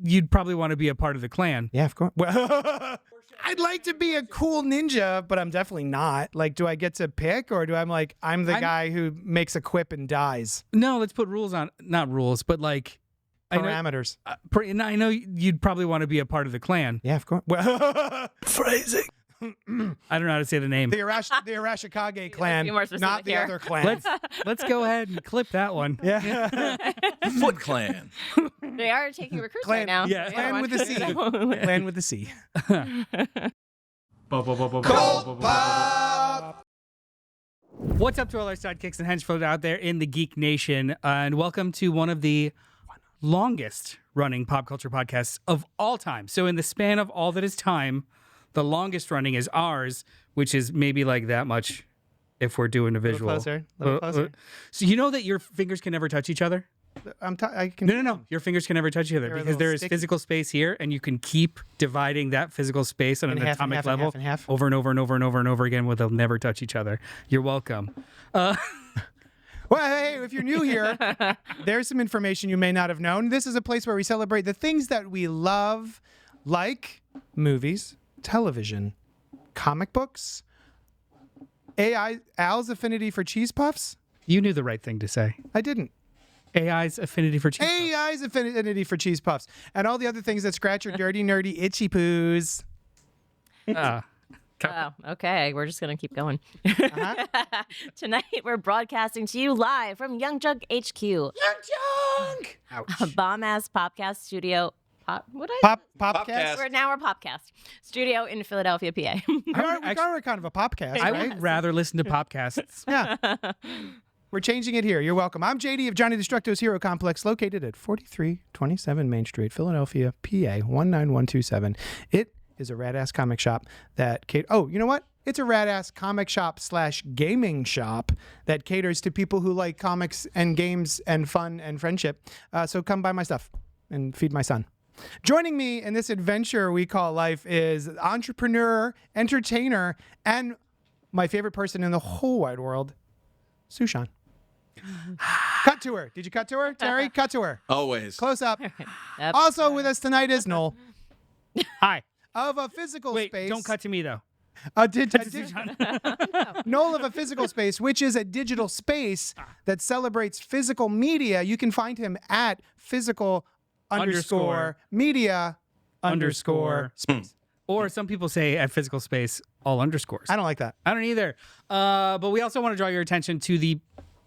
you'd probably want to be a part of the clan. Yeah, of course. Well, I'd like to be a cool ninja, but I'm definitely not. Like, do I get to pick, or I'm the guy who makes a quip and dies? No, let's put rules on, not rules, but like Parameters. I know you'd probably want to be a part of the clan. Yeah, of course. Well, phrasing. I don't know how to say the name. The Arashikage clan, not the other clan. Let's go ahead and clip that one. Yeah. Foot Clan. They are taking recruits Clan, right now. yeah. Clan with a C. Clan with a C. What's up to all our sidekicks and henchfolk out there in the Geek Nation, and welcome to one of the longest running pop culture podcasts of all time. So in the span of all that is time, the longest running is ours, which is maybe like that much if we're doing a visual. A little closer. So you know that your fingers can never touch each other? I can. No. Your fingers can never touch each other They're a because little there is sticky. physical space here, and you can keep dividing that physical space on In an half and atomic half and level half and half. over and over and over and over and over again where they'll never touch each other. You're welcome. Well, hey, if you're new here, there's some information you may not have known. This is a place where we celebrate the things that we love, like movies, television, comic books, Al's affinity for cheese puffs. You knew the right thing to say. I didn't. AI's affinity for cheese. AI's affinity for cheese puffs, and all the other things that scratch your dirty, nerdy, itchy poos. Ah. Oh, okay. We're just going to keep going. Uh-huh. Tonight, we're broadcasting to you live from Young Junk HQ. Young Junk! A Ouch. bomb-ass podcast studio. Popcast? Popcast. We're Popcast studio in Philadelphia, PA. We are kind of a podcast, I right? would rather listen to podcasts. Yeah. We're changing it here. You're welcome. I'm JD of Johnny Destructo's Hero Complex, located at 4327 Main Street, Philadelphia, PA 19127. It is a rad-ass comic shop that you know what? It's a rad-ass comic shop / gaming shop that caters to people who like comics and games and fun and friendship. So come buy my stuff and feed my son. Joining me in this adventure we call life is entrepreneur, entertainer, and my favorite person in the whole wide world, Sushan. Cut to her. Did you cut to her, Terry? Cut to her. Always. Close up. Yep. Also with us tonight is Noel Hi. of a physical Wait, space. don't cut to me, though. Noel of a physical space, which is a digital space that celebrates physical media. You can find him at physical _ media _ space. Or some people say at physical space, all underscores. I don't like that. I don't either. But we also want to draw your attention to the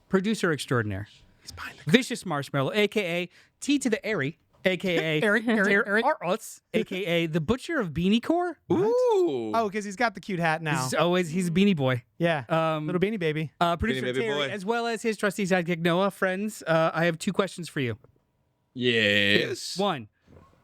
producer extraordinaire. He's behind Vicious Marshmallow, a.k.a. T to the Airy, a.k.a. Eric. Artz, a.k.a. the Butcher of Beanie Core. Ooh. Oh, because he's got the cute hat now. He's a Beanie Boy. Yeah. Um, Little beanie baby. Producer Beanie Baby Terry, Boy. as well as his trusty sidekick Noah. Friends, I have 2 questions for you. Yes. 1,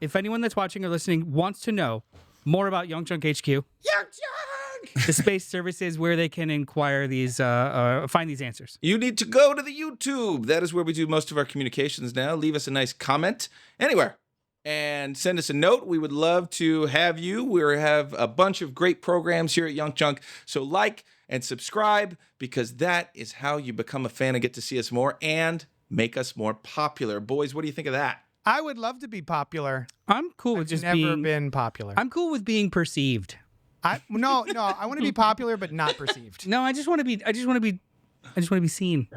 if anyone that's watching or listening wants to know more about Young Junk HQ, Young Junk! the space services where they can inquire these, find these answers. You need to go to the YouTube. That is where we do most of our communications now. Leave us a nice comment anywhere and send us a note. We would love to have you. We have a bunch of great programs here at Young Junk. So like and subscribe, because that is how you become a fan and get to see us more and make us more popular. Boys, what do you think of that? I would love to be popular. I'm cool with just Never being. been popular. I'm cool with being perceived. No, I want to be popular, but not perceived. No, I just want to be. I just want to be seen.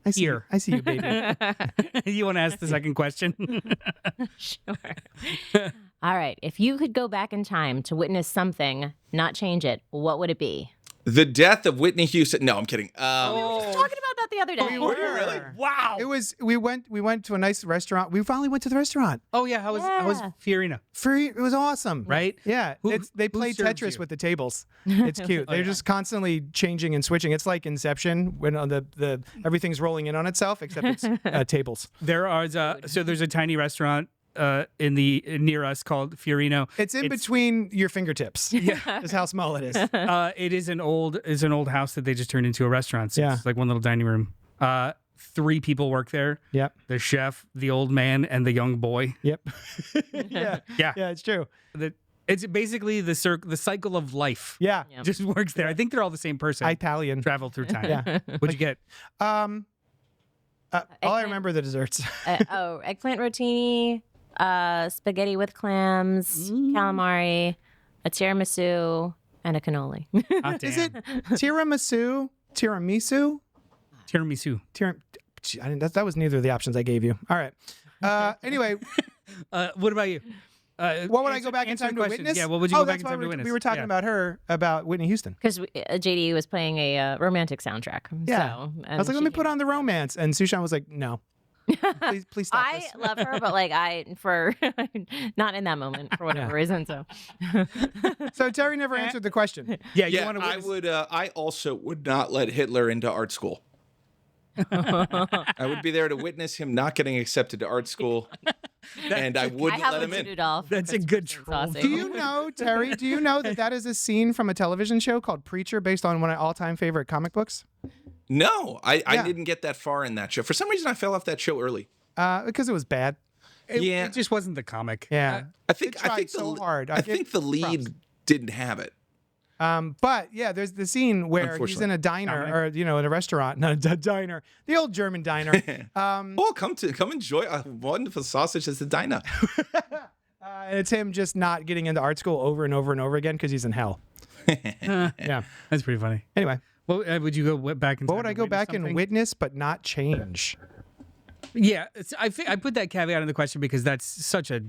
I see Here. I see you, baby. You want to ask the second question? Sure. All right. If you could go back in time to witness something, not change it, what would it be? The death of Whitney Houston. No, I'm kidding. We were just talking about that the other day. We were. Really? Wow. It was. We went to a nice restaurant. We finally went to the restaurant. Oh yeah. How was Yeah. Fiorina? Free. It was awesome. Right? Yeah. They play serves Tetris you? with the tables. It's cute. They're just constantly changing and switching. It's like Inception when on the everything's rolling in on itself, except it's tables. There are so there's a tiny restaurant near us called Fiorino. It's in between your fingertips. Yeah. Is how small it is. It is an old house that they just turned into a restaurant. So Yeah. it's like one little dining room. 3 people work there. Yep. The chef, the old man, and the young boy. Yep. Yeah. Yeah. Yeah. It's true. It's basically the cycle of life. Yeah. Yep. Just works there. I think they're all the same person. Italian. Travel through time. Yeah. What'd you get? All I remember are the desserts. Eggplant rotini, spaghetti with clams, calamari, a tiramisu, and a cannoli. Hot Is damn. it tiramisu? Tiramisu? Tiramisu? That was neither of the options I gave you. All right. Anyway, What about you? what would I go back in answer time the to question. witness? Yeah, what would you go back that's in why time to witness? We were talking Yeah. about her, about Whitney Houston. Because JD was playing a romantic soundtrack. Yeah. So, I was like, let me put on the romance. And Sushan was like, no. Please stop I this. love her, but like for not in that moment for whatever reason. So So Terry never answered the question. Yeah, you Yeah, want to I would. I also would not let Hitler into art school. I would be there to witness him not getting accepted to art school, and I I wouldn't have let a him in. doodle. That's a good troll. Do you know, Terry, do you know that is a scene from a television show called Preacher based on one of my all-time favorite comic books? No, I Yeah. didn't get that far in that show. For some reason, I fell off that show early. Because it was bad. Yeah. It just wasn't the comic. Yeah. I think It tried so hard. I think the lead props. didn't have it. But yeah, there's the scene where he's in a diner or, in a restaurant, not a diner, the old German diner. Oh, come enjoy a wonderful sausage as the diner. And it's him just not getting into art school over and over and over again because he's in hell. Yeah. That's pretty funny. Anyway, Well, would you go back in time? what would I to go witness back and something? witness but not change? Yeah, I put that caveat in the question because that's such a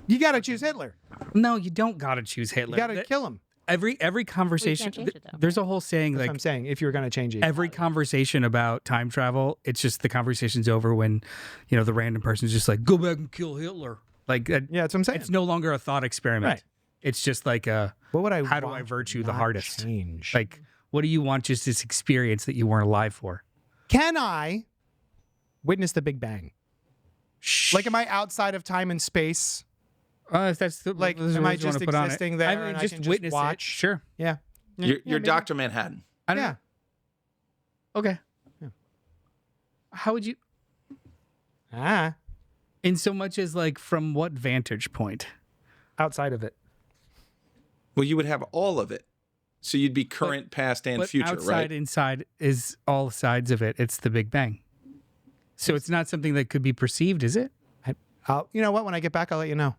You got to choose Hitler. no. You don't gotta choose Hitler. You got to kill him. Every conversation. change it, though. There's a whole saying That's like what I'm saying. If you were going to change it. every conversation about time travel, it's just the conversation's over when, the random person's just like, go back and kill Hitler. Like, Yeah, that's what I'm saying. it's no longer a thought experiment. Right. It's just like a, What would I how do I want virtue the not hardest? change? Like, what do you want just this experience that you weren't alive for? Can I witness the Big Bang? Like, am I outside of time and space? If that's the, Like, those are am the I words you wanna just put on it. existing there I mean, and I just can just witness watch? it. Sure. Yeah. You're maybe. Dr. Manhattan. I don't Yeah. know. Okay. Yeah. How would you, Ah, in so much as like, from what vantage point? outside of it. Well, you would have all of it. So you'd be current, past, and But future, outside, right? inside is all sides of it. It's the Big Bang. So it's not something that could be perceived, is it? You know what? When I get back, I'll let you know.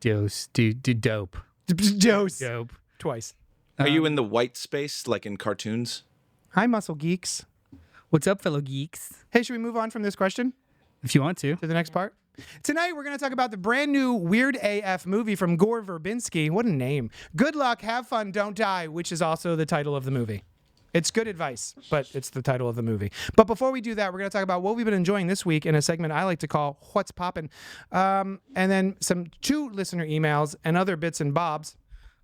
Dose, dope. Dose. Dope. Twice. Are you in the white space like in cartoons? Hi, muscle geeks. What's up, fellow geeks? Hey, should we move on from this question If you want to. to the next part? Tonight, we're going to talk about the brand new Weird AF movie from Gore Verbinski. What a name. Good luck, have fun, don't die, which is also the title of the movie. It's good advice, but it's the title of the movie. But before we do that, we're going to talk about what we've been enjoying this week in a segment I like to call What's Poppin'. And then two listener emails and other bits and bobs.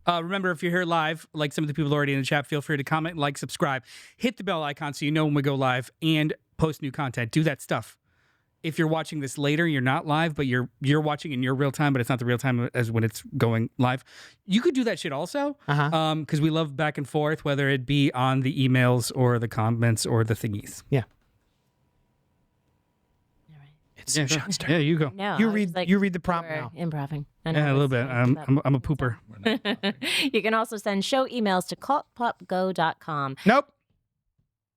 Remember, if you're here live, like some of the people already in the chat, feel free to comment, like, subscribe, hit the bell icon so you know when we go live, and post new content. Do that stuff. If you're watching this later, you're not live, but you're watching in your real time, but it's not the real time as when it's going live. You could do that shit also, because we love back and forth, whether it be on the emails or the comments or the thingies. Yeah. All right. It's Yeah, Sushan's turn. yeah, you go. No, You I was read like, you read the prompt we're now. Improving. I Yeah, a know, little it's bit. fine. I'm a pooper. You can also send show emails to cultpopgo.com. Nope.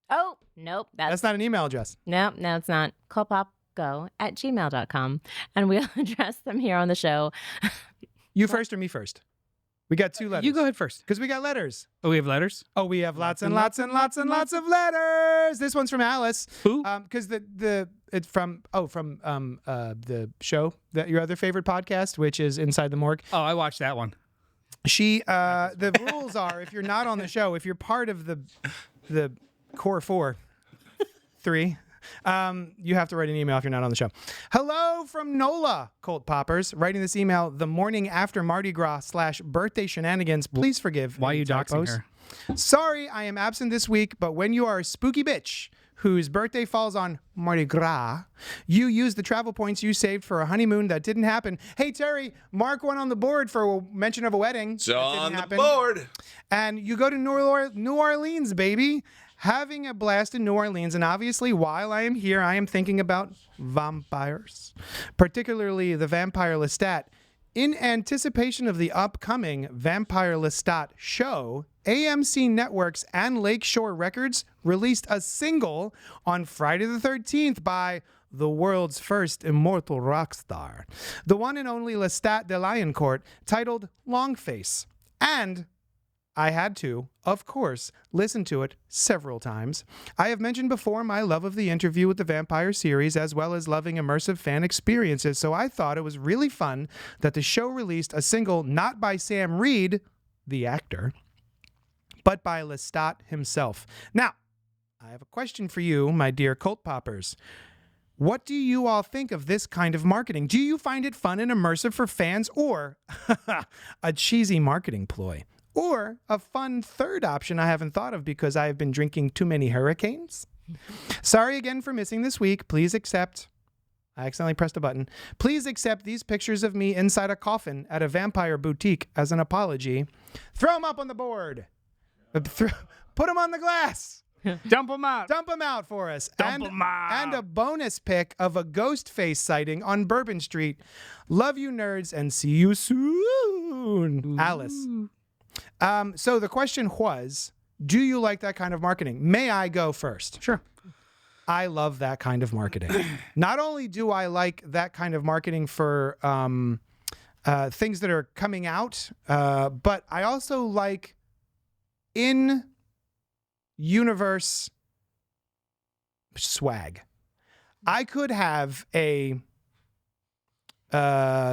Oh, nope. That's not an email address. No, it's not. cultpopgo@gmail.com. And we'll address them here on the show. You first or me first? We got two letters. You go ahead first. Because we got letters. Oh, we have letters? Oh, we have lots and lots and lots and lots of letters. This one's from Alice. Who? Because it's from the show that your other favorite podcast, which is Inside the Morgue. Oh, I watched that one. She the rules are if you're not on the show, if you're part of the core three, you have to write an email if you're not on the show. Hello from Nola, Cult Poppers, writing this email the morning after Mardi Gras / birthday shenanigans. Please forgive. Why are any you doxing typos. her? Sorry, I am absent this week, but when you are a spooky bitch whose birthday falls on Mardi Gras, you use the travel points you saved for a honeymoon that didn't happen. Hey, Terry, mark one on the board for a mention of a wedding. It's that didn't on the happen. board. And you go to New Orleans, baby. Having a blast in New Orleans. And obviously, while I am here, I am thinking about vampires, particularly the vampire Lestat. In anticipation of the upcoming Vampire Lestat show, AMC Networks and Lakeshore Records released a single on Friday the 13th by the world's first immortal rock star, the one and only Lestat de Lioncourt, titled Longface. And I had to, of course, listen to it several times. I have mentioned before my love of the Interview with the Vampire series, as well as loving immersive fan experiences, so I thought it was really fun that the show released a single not by Sam Reed, the actor, but by Lestat himself. Now, I have a question for you, my dear cult poppers. What do you all think of this kind of marketing? Do you find it fun and immersive for fans, or a cheesy marketing ploy? Or a fun third option I haven't thought of because I have been drinking too many hurricanes? Sorry again for missing this week. Please accept. I accidentally pressed a button. Please accept these pictures of me inside a coffin at a vampire boutique as an apology. Throw them up on the board. Put them on the glass. Dump them out. Dump them out for us. Dump 'em out. And a bonus pic of a ghost face sighting on Bourbon Street. Love you, nerds, and see you soon. Alice. So the question was, do you like that kind of marketing? May I go first? Sure. I love that kind of marketing. Not only do I like that kind of marketing for things that are coming out, but I also like in-universe swag. I could have a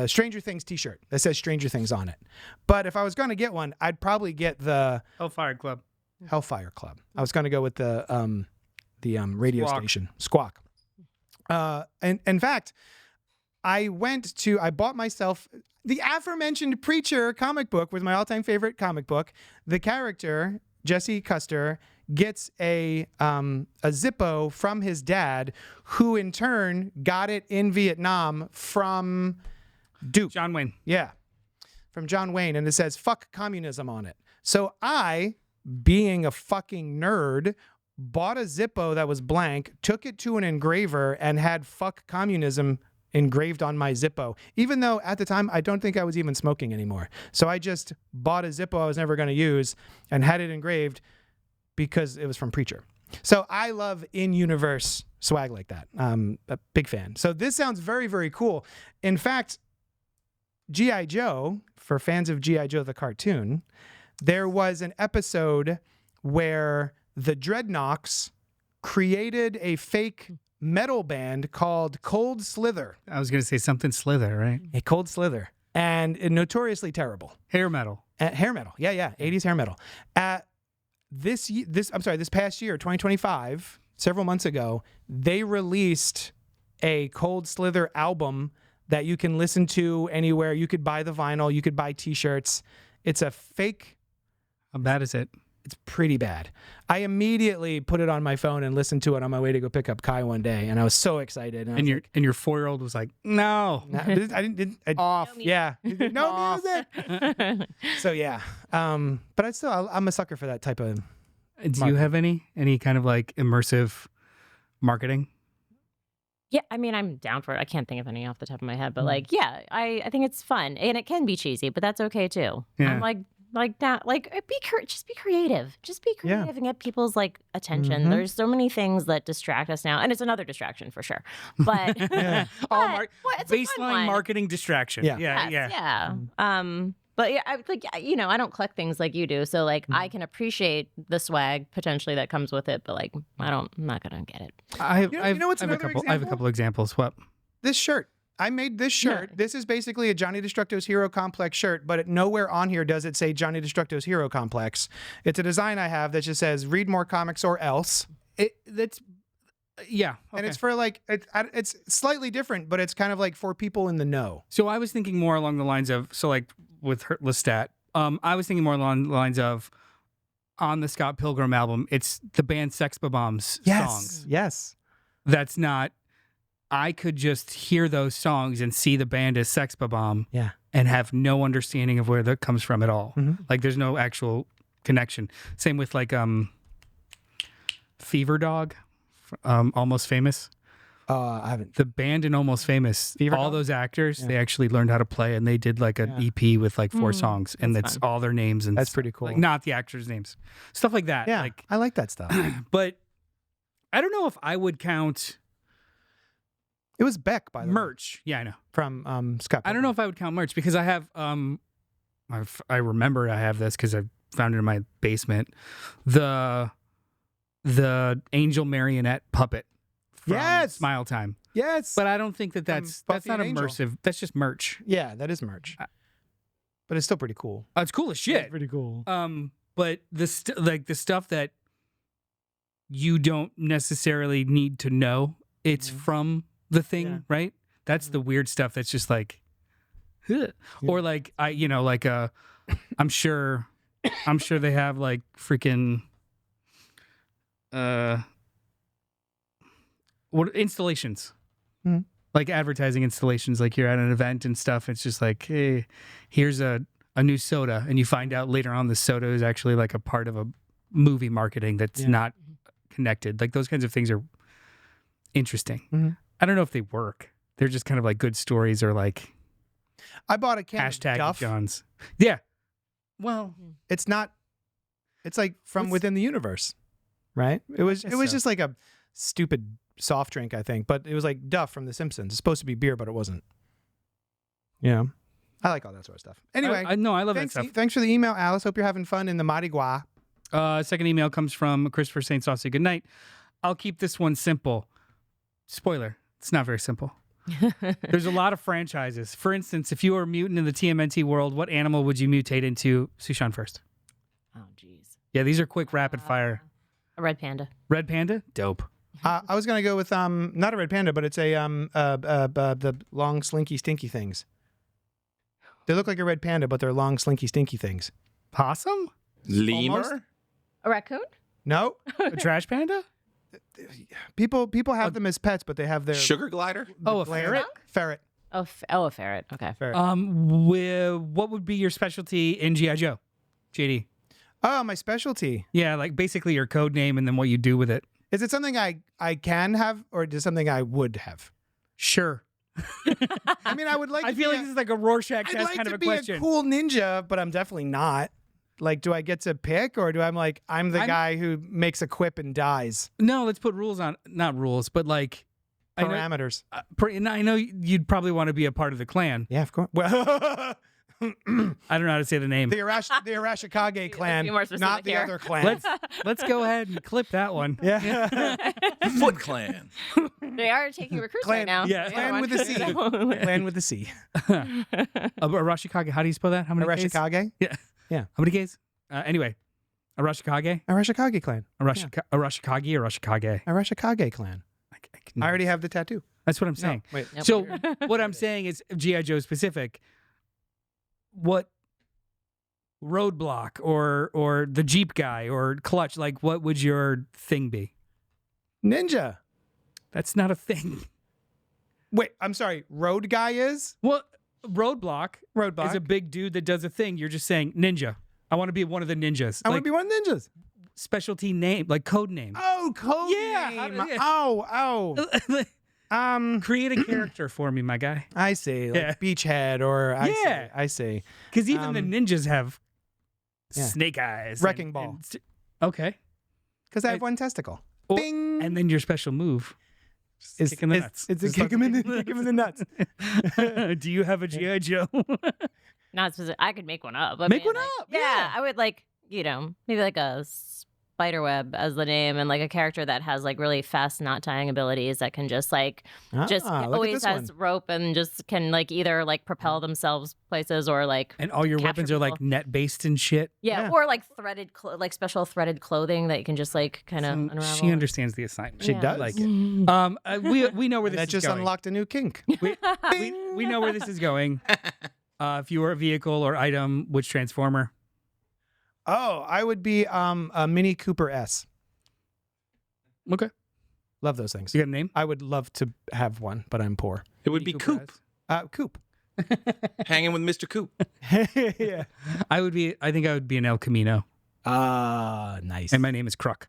Stranger Things t-shirt that says Stranger Things on it. But if I was going to get one, I'd probably get the Hellfire Club. Hellfire Club. I was going to go with the radio Squawk. station, Squawk. And in fact, I bought myself the aforementioned Preacher comic book, was my all-time favorite comic book. The character, Jesse Custer, gets a Zippo from his dad, who in turn got it in Vietnam from Duke. John Wayne. Yeah, from John Wayne, and it says "fuck communism" on it. So I, being a fucking nerd, bought a Zippo that was blank, took it to an engraver, and had "fuck communism" engraved on my Zippo, even though at the time I don't think I was even smoking anymore. So I just bought a Zippo I was never going to use and had it engraved because it was from Preacher. So I love in-universe swag like that. I'm a big fan. So this sounds very, very cool. In fact, G.I. Joe, for fans of G.I. Joe the cartoon, there was an episode where the Dreadnoks created a fake metal band called Cold Slither. I was going to say something Slither, right? A Cold Slither. And notoriously terrible. Hair metal. Hair metal. Yeah. 80s hair metal. This past year, 2025, several months ago, they released a Cold Slither album that you can listen to anywhere. You could buy the vinyl. You could buy t-shirts. It's a fake. How bad is it? It's pretty bad. I immediately put it on my phone and listened to it on my way to go pick up Kai one day, and I was so excited. And your 4-year-old was like, no. Off. Yeah. No music. So yeah. But I'm a sucker for that type of. Do you have any kind of like immersive marketing? Yeah, I mean, I'm down for it. I can't think of any off the top of my head, but like, yeah, I think it's fun, and it can be cheesy, but that's okay too. Yeah. I'm like that, like just be creative, and get people's like attention. Mm-hmm. There's so many things that distract us now, and it's another distraction for sure. But it's a fun Baseline one. marketing distraction. Yeah. Yes, yeah. But yeah, I don't collect things like you do, so like I can appreciate the swag potentially that comes with it, but like I'm not gonna get it. I have a example? couple examples. What? This shirt. I made this shirt. Yeah. This is basically a Johnny Destructo's Hero Complex shirt, but nowhere on here does it say Johnny Destructo's Hero Complex. It's a design I have that just says "Read more comics or else." Yeah. Okay. And it's for like it's slightly different, but it's kind of like for people in the know. So I was thinking more along the lines of, with Lestat, I was thinking more along the lines of, on the Scott Pilgrim album, it's the band Sex Bombs songs. Yes. That's not, I could just hear those songs and see the band as Sex Bomb Yeah. and have no understanding of where that comes from at all. Mm-hmm. Like there's no actual connection. Same with like Fever Dog, Almost Famous. I haven't. The band in Almost Famous, Fever all Dog? those actors, they actually learned how to play, and they did like an EP with like 4 songs, and that's that's all their names. And That's pretty cool. Like, not the actors' names, stuff like that. Yeah, Like, I like that stuff. but I don't know if I would count It was Beck, by the way, merch. Yeah, I know. from Scott. I don't know if I would count merch because I have I remember I have this because I found it in my basement. The angel marionette puppet from Yes! Smile Time. Yes. But I don't think that's Buffy not and Angel. immersive. That's just merch. Yeah, that is merch. But it's still pretty cool. It's cool as shit. It's pretty cool. But the stuff that you don't necessarily need to know, it's from the thing, Yeah. right? That's the weird stuff that's just like, "Huh." Or like I'm sure they have like freaking what installations. Mhm. Like advertising installations, like you're at an event and stuff. It's just like, hey, here's a new soda, and you find out later on the soda is actually like a part of a movie marketing that's not connected. Like those kinds of things are interesting. Mhm. I don't know if they work. They're just kind of like good stories or like I bought a can hashtag of Duff. Johns. Yeah. Well, It's not. It's like from What's- within the universe, right? It was guess so. just like a stupid soft drink, I think, but it was like Duff from The Simpsons. It's supposed to be beer, but it wasn't. Yeah, I like all that sort of stuff. Anyway, I love thanks, that stuff. thanks for the email, Alice. Hope you're having fun in the Marigua. Second email comes from Christopher St. Saucy. Good night. I'll keep this one simple. Spoiler, it's not very simple. There's a lot of franchises. For instance, if you were a mutant in the TMNT world, what animal would you mutate into? Sushan first. Oh, jeez. Yeah, these are quick rapid fire. A red panda. Red panda? Dope. I was gonna go with not a red panda, but it's a the long slinky stinky things. They look like a red panda, but they're long slinky stinky things. Possum? Lemur? Almost. A raccoon? No, A trash panda? people have them as pets, but they have their Sugar glider? Oh, a gland- ferret? Ferret. Oh, a ferret. Okay. Ferret. What would be your specialty in G.I. Joe? JD. Oh, my specialty. Yeah, like basically your code name and then what you do with it. Is it something I can have, or is it something I would have? Sure. I mean, I would like. I to feel be like this is like a Rorschach I'd test like kind to of a be question. a cool ninja, but I'm definitely not. Like, do I get to pick, or do I'm the guy who makes a quip and dies? No, let's put rules on, not rules, but like Parameters. I know you'd probably want to be a part of the clan. Yeah, of course. Well, I don't know how to say the name. the Arashikage clan, be more specific not the here. other clan. Let's go ahead and clip that one. Yeah. Foot Clan. They are taking recruits Clan- right now. yeah. They Clan don't with a want- C. Clan with a C. Arashikage. How do you spell that? How many Ks? Arashikage? How many Ks? Anyway, Arashikage. Arashikage clan. Arashikage. Arashikage. Arashikage clan. I already have the tattoo. That's what I'm saying. No, wait. Nope. So what I'm saying is G.I. Joe specific. What roadblock or the Jeep guy or clutch, like what would your thing be? Ninja. That's not a thing. Wait, I'm sorry. Road guy is? Well, roadblock Roadblock. is a big dude that does a thing. You're just saying ninja. I want to be one of the ninjas. I want Like to be one of the ninjas. specialty name, like code name. Oh, code Yeah, name. yeah. Oh. Create a character for me, my guy. I see. Like Yeah. Beachhead or Yeah. I see. Because even the ninjas have yeah. snake eyes. Wrecking ball. Okay. Because I have one testicle. Or- Bing. And then your special move It's kick in the nuts. It's a kick him in the nuts. Do you have a G.I. Joe? Not specific. I could make one up. I Make mean, one like, up, Yeah, yeah. I would maybe like a spiderweb as the name, and like a character that has like really fast knot tying abilities that can just look at always this has one. rope and just can like either like propel themselves places or like And all your Capture weapons are like people. net based and shit. yeah, or like threaded like special threaded clothing that you can just like kind of So unravel. she understands the assignment. She Yeah. does. Like it. We know where And this that is just going. unlocked a new kink. We know where this is going. If you were a vehicle or item, which transformer? Oh, I would be a Mini Cooper S. Okay. Love those things. You got a name? I would love to have one, but I'm poor. It would be Cooper Coop. Coop. Hanging with Mr. Coop. Yeah. I think I would be an El Camino. Nice. And my name is Kruk.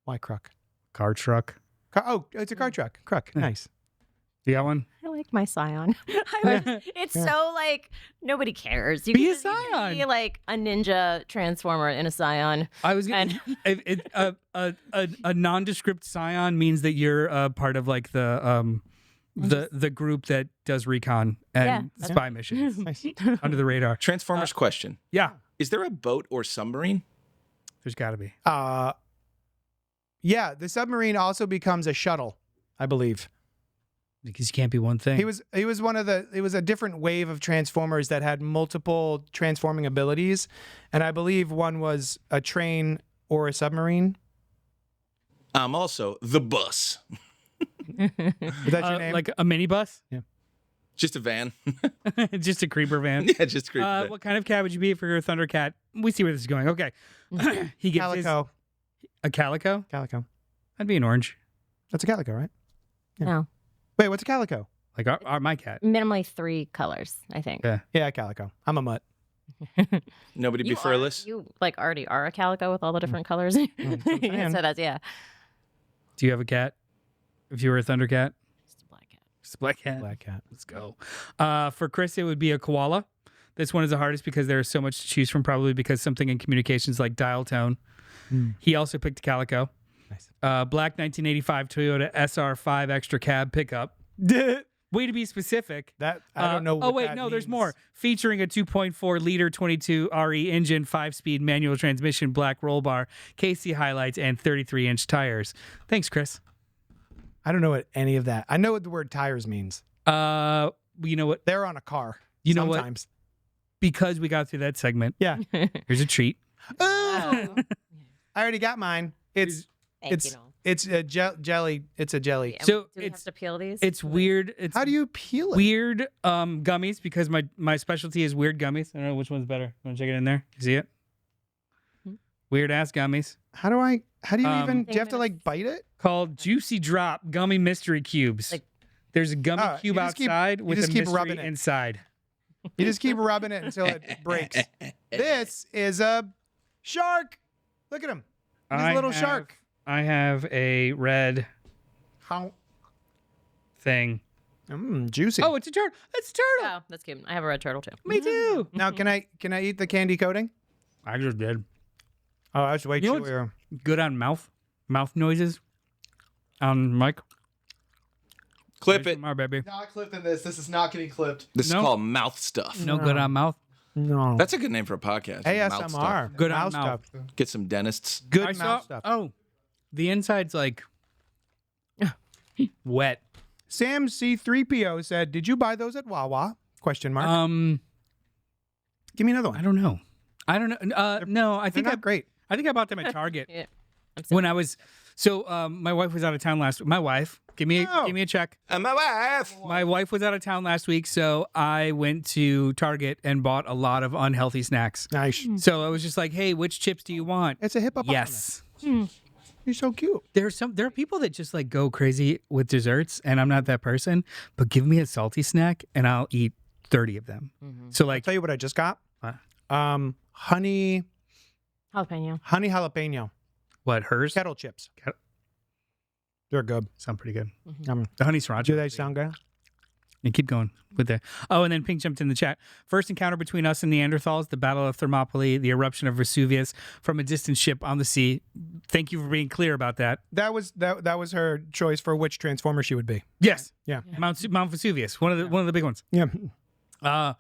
Why Kruk? Car truck. Oh, it's a car truck. Kruk. Nice. You got one? I like my Scion. It's so like nobody cares. You Be a can Scion. be like a ninja transformer in a Scion. I was gonna, a nondescript scion means that you're part of like the group that does recon and Yeah, spy missions Nice. under the radar. Transformers question. Yeah, Is there a boat or submarine? there's got to be. Yeah, the submarine also becomes a shuttle, I believe. Because you can't be one thing. He was one of the. It was a different wave of Transformers that had multiple transforming abilities, and I believe one was a train or a submarine. I'm also the bus. Is that your name? like a minibus? Just a van. Just a creeper van. Yeah, just a creeper van. What kind of cat would you be if you're a Thundercat? We see where this is going. Okay. He gives Calico. a calico? Calico. I'd be an orange. That's a calico, right? Yeah. No. Wait, what's a calico? Like my cat. Minimally 3 colors, I think. Yeah. Yeah, calico. I'm a mutt. Nobody be You furless. You like already are a calico with all the different colors. what I'm saying. So that's Do you have a cat? If you were a Thundercat? Just a black cat. Just a black cat. Black cat. Let's go. For Chris, it would be a koala. This one is the hardest because there's so much to choose from, probably because something in communications like dial tone. He also picked a calico. Nice. Black 1985 Toyota SR5 extra cab pickup. Way to be specific. That I don't know. Oh what wait, that no, there's means. more. Featuring a 2.4 liter 22 RE engine, 5-speed manual transmission, black roll bar, KC highlights, and 33-inch tires. Thanks, Chris. I don't know what any of that. I know what the word tires means. You know what? They're on a car. You know what? sometimes. Because we got through that segment, Yeah. here's a treat. Oh! I already got mine. It's Thank It's- you, Noel. it's a jelly. It's a jelly. Yeah, So do we have it's- to peel these? It's weird. It's How do you peel it? weird gummies because my specialty is weird gummies. I don't know which one's better. Want to check it in there? You see it? Hmm. Weird ass gummies How do you even? Do you have to I'm like bite it? called Juicy Drop Gummy Mystery Cubes. Like- There's a gummy Oh, cube you just keep- outside you with just a keep mystery rubbing it. inside. You just keep rubbing it until it breaks. This is a shark. Look at him. He's a little shark. I have a red How? thing. Juicy. Oh, it's a turtle. It's a turtle. Oh, that's cute. I have a red turtle too. Me too. Now can I eat the candy coating? I just did. Oh, that's way You know what's- chewier. Good on mouth noises. On mic. Clip it. My baby. Not clipping this. This is not getting clipped. This is No. called mouth stuff. No good on mouth. No. That's a good name for a podcast. Mouth stuff. ASMR. Good mouth on mouth. stuff. Get some dentists. Good I mouth saw. stuff. Oh, the inside's like wet. Sam C3PO said, "Did you buy those at Wawa?" Question mark. Give me another I one. don't know. No, I They're think not great. I think I bought them at Target Yeah. when I was. So my wife was out of town last. My wife, give me a check. And my wife. My wife was out of town last week, so I went to Target and bought a lot of unhealthy snacks. Nice. So I was just like, "Hey, which chips do you want?" It's a Yes. hippopotamus. You're so cute. There are people that just like go crazy with desserts, and I'm not that person. But give me a salty snack, and I'll eat 30 of them. So like, Tell you what I just got. What? Honey Jalapeno. jalapeno what hers? kettle chips. Kettle- They're good. Sound pretty good. Um, The honey sriracha. do they sound good? And keep going with that. Oh, and then Pink jumped in the chat. First encounter between us and Neanderthals, the Battle of Thermopylae, the eruption of Vesuvius from a distant ship on the sea. Thank you for being clear about that. That was her choice for which transformer she would be. Yes. Yeah. Mount Vesuvius, one of the big ones. Yeah. I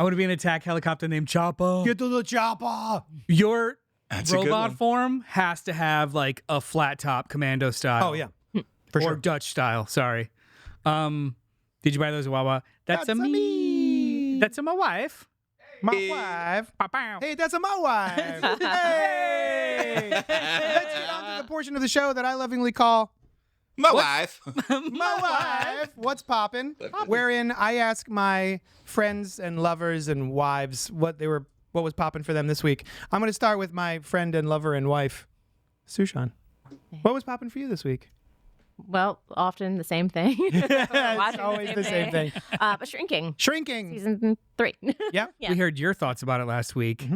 want to be an attack helicopter named Chopper. Get to the chopper. Your That's a good robot one. form has to have like a flat top commando style. Oh yeah, for or sure. Dutch style. Sorry. Did you buy those at Wawa? That's a me. That's a my wife. My Hey. wife. Pow. Hey, that's a my wife. Hey. Let's get on to the portion of the show that I lovingly call My wife. My Wife. What's poppin'? Wherein I ask my friends and lovers and wives what was poppin' for them this week. I'm going to start with my friend and lover and wife, Sushan. What was poppin' for you this week? Well, often the same thing. It's always the same thing. But shrinking. Shrinking. Season 3. Yep. Yeah. We heard your thoughts about it last week.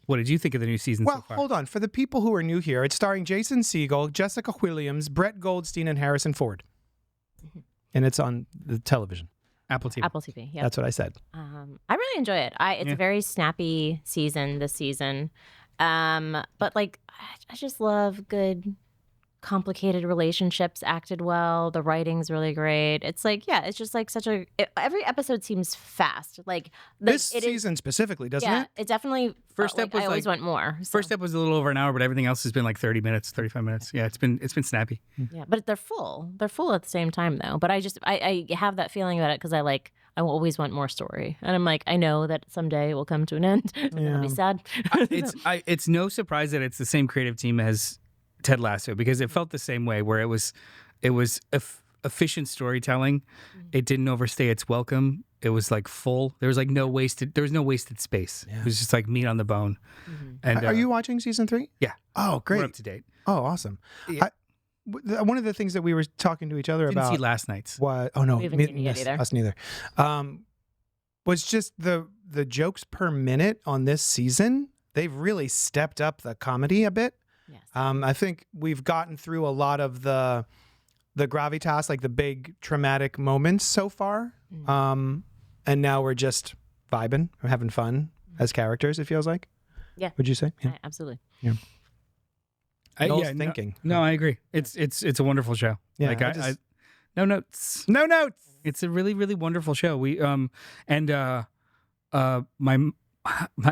What did you think of the new season Well, so far? hold on. For the people who are new here, it's starring Jason Segel, Jessica Williams, Brett Goldstein, and Harrison Ford. And it's on the television. Apple TV. Apple TV. Yeah. That's what I said. I really enjoy it. It's a very snappy season this season. But like, I just love good, complicated relationships acted well. The writing's really great. It's like, it's just like every episode seems fast. Like This season specifically, doesn't it? It definitely. First felt step was I always like- want more. so. First step was a little over an hour, but everything else has been like 30 minutes, 35 minutes. Yeah, it's been snappy. Yeah, but they're full. They're full at the same time though. But I have that feeling about it because I will always want more story, and I'm like, I know that someday it will come to an end. And I'll be sad. It's no surprise that it's the same creative team as Ted Lasso, because it felt the same way, where it was efficient storytelling. It didn't overstay its welcome. It was like full. There was no wasted space. Yeah. It was just like meat on the bone. And Are you watching season 3? Yeah. Oh, great. We're up to date. Oh, awesome. Yeah. One of the things that we were talking to each other Didn't about. see last night's. What? Oh no, We haven't seen it yet either. us neither. Was just the jokes per minute on this season. They've really stepped up the comedy a bit. Yes. I think we've gotten through a lot of the gravitas, like the big traumatic moments so far. And now we're just vibing, we're having fun as characters. It feels like. Yeah. Would you say? Yeah. Absolutely. Noel's thinking. No, I agree. It's a wonderful show. Yeah, Like I no notes. No notes. It's a really, really wonderful show. My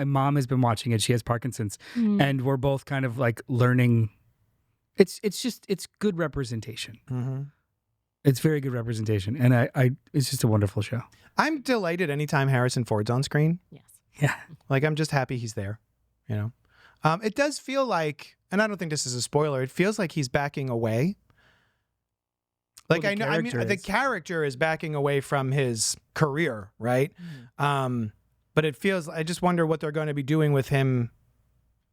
mom has been watching it. She has Parkinson's, and we're both kind of like learning. It's good representation. Mm-hmm. It's very good representation, and it's just a wonderful show. I'm delighted anytime Harrison Ford's on screen. Yes. Yeah. Like, I'm just happy he's there, you know? It does feel like, and I don't think this is a spoiler, it feels like he's backing away. Like, Well, the character is backing away from his career, right? But it feels, I just wonder what they're going to be doing with him.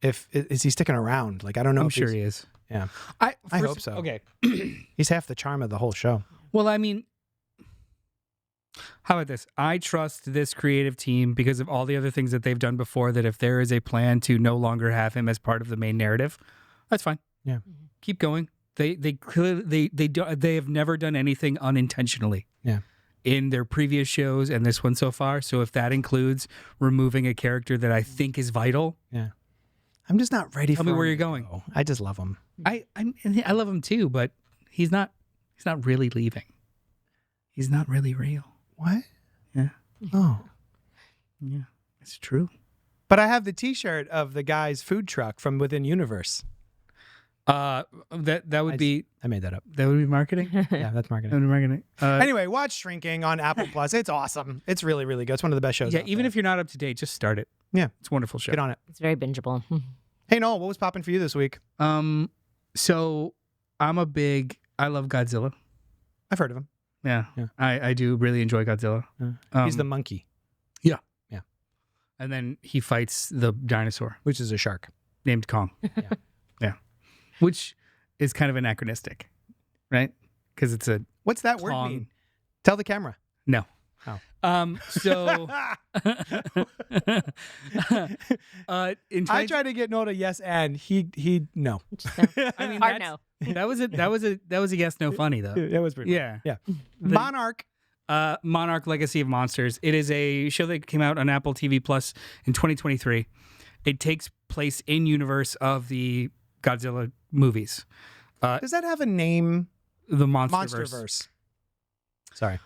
Is he sticking around? Like, I don't know. I'm sure he is. Yeah. I hope so. Okay. He's half the charm of the whole show. Well, I mean, how about this? I trust this creative team because of all the other things that they've done before, that if there is a plan to no longer have him as part of the main narrative, that's fine. Yeah. Keep going. They clearly they have never done anything unintentionally. Yeah. In their previous shows and this one so far. So if that includes removing a character that I think is vital, Yeah. I'm just not ready for Tell me where him you're to going. go. I just love him. I love him too, but he's not really leaving. He's not really real. What? Yeah. Oh. Yeah. It's true. But I have the T-shirt of the guy's food truck from Within Universe. That would be I made that up. marketing. Yeah, that's That marketing. would be marketing. Anyway, watch Shrinking on Apple Plus. It's awesome. It's really, really good. It's one of the best shows. Yeah, out even there. if you're not up to date, just start it. Yeah. It's a wonderful show. Get on it. It's very bingeable. Hey, Noel, what was popping for you this week? So I love Godzilla. I've heard of him. Yeah. Yeah. I do really enjoy Godzilla. He's the monkey, And then he fights the dinosaur which is a shark. named Kong. Yeah. Yeah. Which is kind of anachronistic, right? Because it's a What's that word Kong. mean? Tell the camera. No. Oh. So in I tried to get Noel to yes and he no. I mean, Hard that's- no. that was a yes no funny though. It was pretty. Yeah. Yeah. The- Monarch. Monarch Legacy of Monsters. It is a show that came out on Apple TV Plus in 2023. It takes place in universe of the Godzilla movies. Does that have a name? The Monsterverse. Monsterverse. Sorry.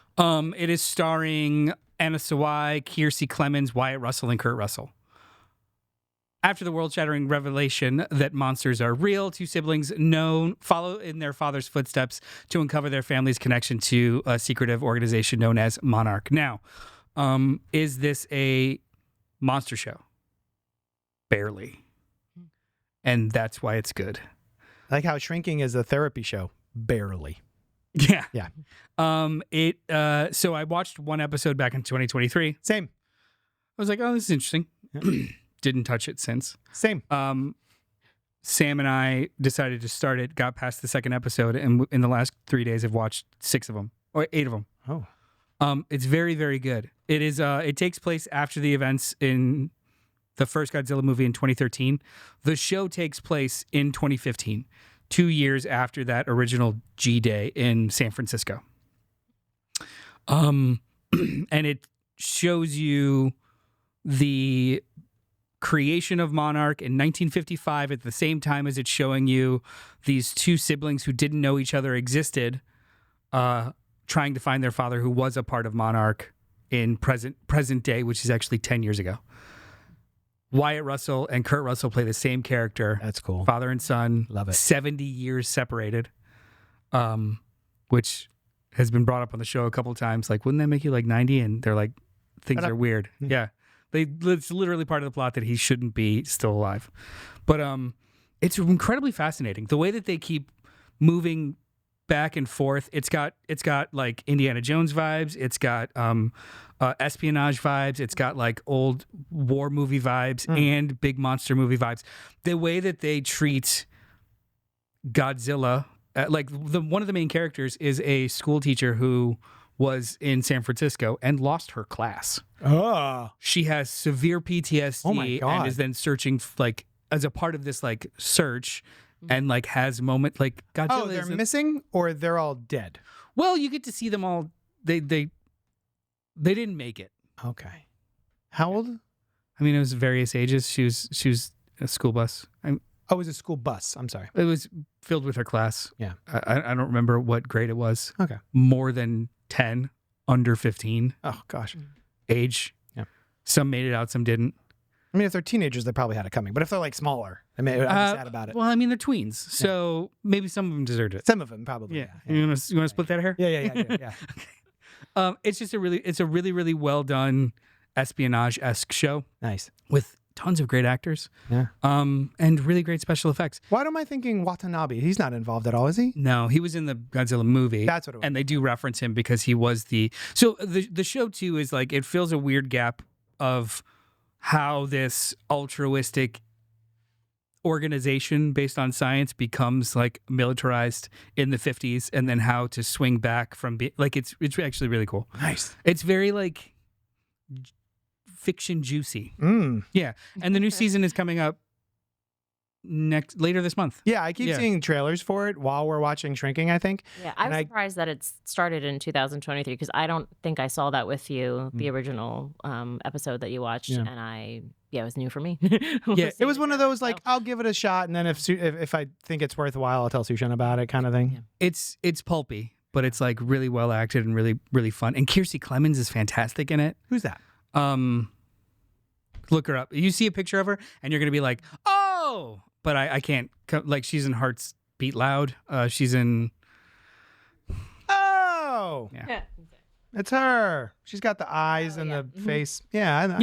It is starring Anna Sawai, Kiersey Clemens, Wyatt Russell, and Kurt Russell. After the world-shattering revelation that monsters are real, two siblings follow in their father's footsteps to uncover their family's connection to a secretive organization known as Monarch. Now, is this a monster show? Barely. And that's why it's good. Like how Shrinking is a therapy show. Barely. Yeah. Yeah. So I watched one episode back in 2023. Same. I was like, oh, this is interesting. Yeah. Didn't touch it since. Same. Sam and I decided to start it, got past the second episode, and in the last 3 days, I've watched 6 of them, or 8 of them. Oh. It's very, very good. It is. It takes place after the events in the first Godzilla movie in 2013. The show takes place in 2015, 2 years after that original G-Day in San Francisco. and it shows you the creation of Monarch in 1955 at the same time as it's showing you these two siblings who didn't know each other existed, trying to find their father who was a part of Monarch in present day, which is actually 10 years ago. Wyatt Russell and Kurt Russell play the same character. That's cool. Father and son. Love it. 70 years separated, which has been brought up on the show a couple of times. Like, wouldn't that make you like 90? And they're like, things are weird. Yeah. It's literally part of the plot that he shouldn't be still alive. But it's incredibly fascinating. The way that they keep moving back and forth. It's got like Indiana Jones vibes. It's got espionage vibes. It's got like old war movie vibes and big monster movie vibes. The way that they treat Godzilla, like one of the main characters is a school teacher who was in San Francisco and lost her class. Oh. She has severe PTSD Oh my God. and is then searching like as a part of this like search and like has moment like Godzilla. Oh, they're missing or they're all dead? Well, you get to see them all. They didn't make it. Okay. How old? I mean, it was various ages. She was a school bus. Oh, it was a school bus. I'm sorry. It was filled with her class. Yeah. I don't remember what grade it was. Okay. More than 10, under 15 Oh, gosh. age. Yeah. Some made it out, some didn't. I mean, if they're teenagers, they probably had it coming. But if they're like smaller, I mean, I'm sad about it. Well, I mean, they're tweens, so maybe some of them deserved it. Some of them probably. Yeah. You want to split that hair? Yeah. It's just a really well done espionage-esque show Nice. with tons of great actors. Yeah. And really great special effects. Why am I thinking Watanabe? He's not involved at all, is he? No, he was in the Godzilla movie. That's what it was. And they do reference him because he was the show too is like it fills a weird gap of how this altruistic organization based on science becomes like militarized in the 50s and then how to swing back from like it's actually really cool. Nice. It's very like fiction juicy. Yeah. And the new season is coming up later this month. Yeah, I keep seeing trailers for it while we're watching Shrinking, I think. Yeah, I was surprised that it started in 2023 because I don't think I saw that with you, the original episode that you watched, and it was new for me. Yeah, it was one of those like I'll give it a shot, and then if I think it's worthwhile, I'll tell Sushan about it, kind of thing. Yeah. It's pulpy, but it's like really well acted and really really fun. And Kiersey Clemons is fantastic in it. Who's that? Look her up. You see a picture of her, and you're gonna be like, oh. But I can't, like, she's in Hearts Beat Loud. She's in... Oh! Yeah. It's her. She's got the eyes and the face. Yeah.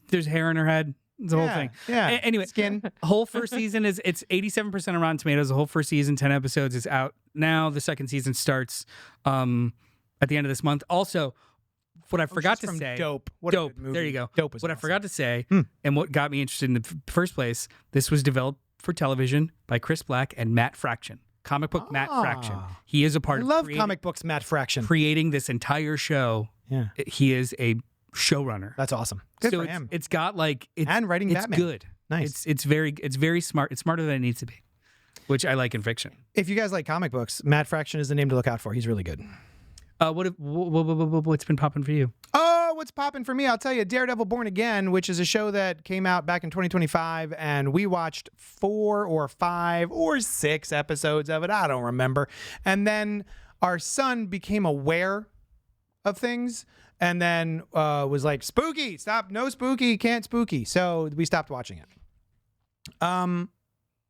There's hair in her head. It's the whole thing. Yeah. Anyway, Skin. Whole first season it's 87% on Rotten Tomatoes. The whole first season, 10 episodes, is out now. The second season starts at the end of this month. Also, what I forgot to say. Dope. What a good movie. There you go. Dope was what awesome. I forgot to say, and what got me interested in the first place, this was developed for television by Chris Black and Matt Fraction. Comic book Matt Fraction. He is a part of comic books Matt Fraction. Creating this entire show. Yeah. He is a showrunner. That's awesome. Good for him. It's got like and writing it's Batman. Good. Nice. It's very smart. It's smarter than it needs to be, which I like in fiction. If you guys like comic books, Matt Fraction is the name to look out for. He's really good. What's been popping for you? Oh, what's popping for me? I'll tell you, Daredevil Born Again, which is a show that came out back in 2025, and we watched 4 or 5 or 6 episodes of it. I don't remember. And then our son became aware of things and then was like, spooky, stop, no spooky, can't spooky. So we stopped watching it.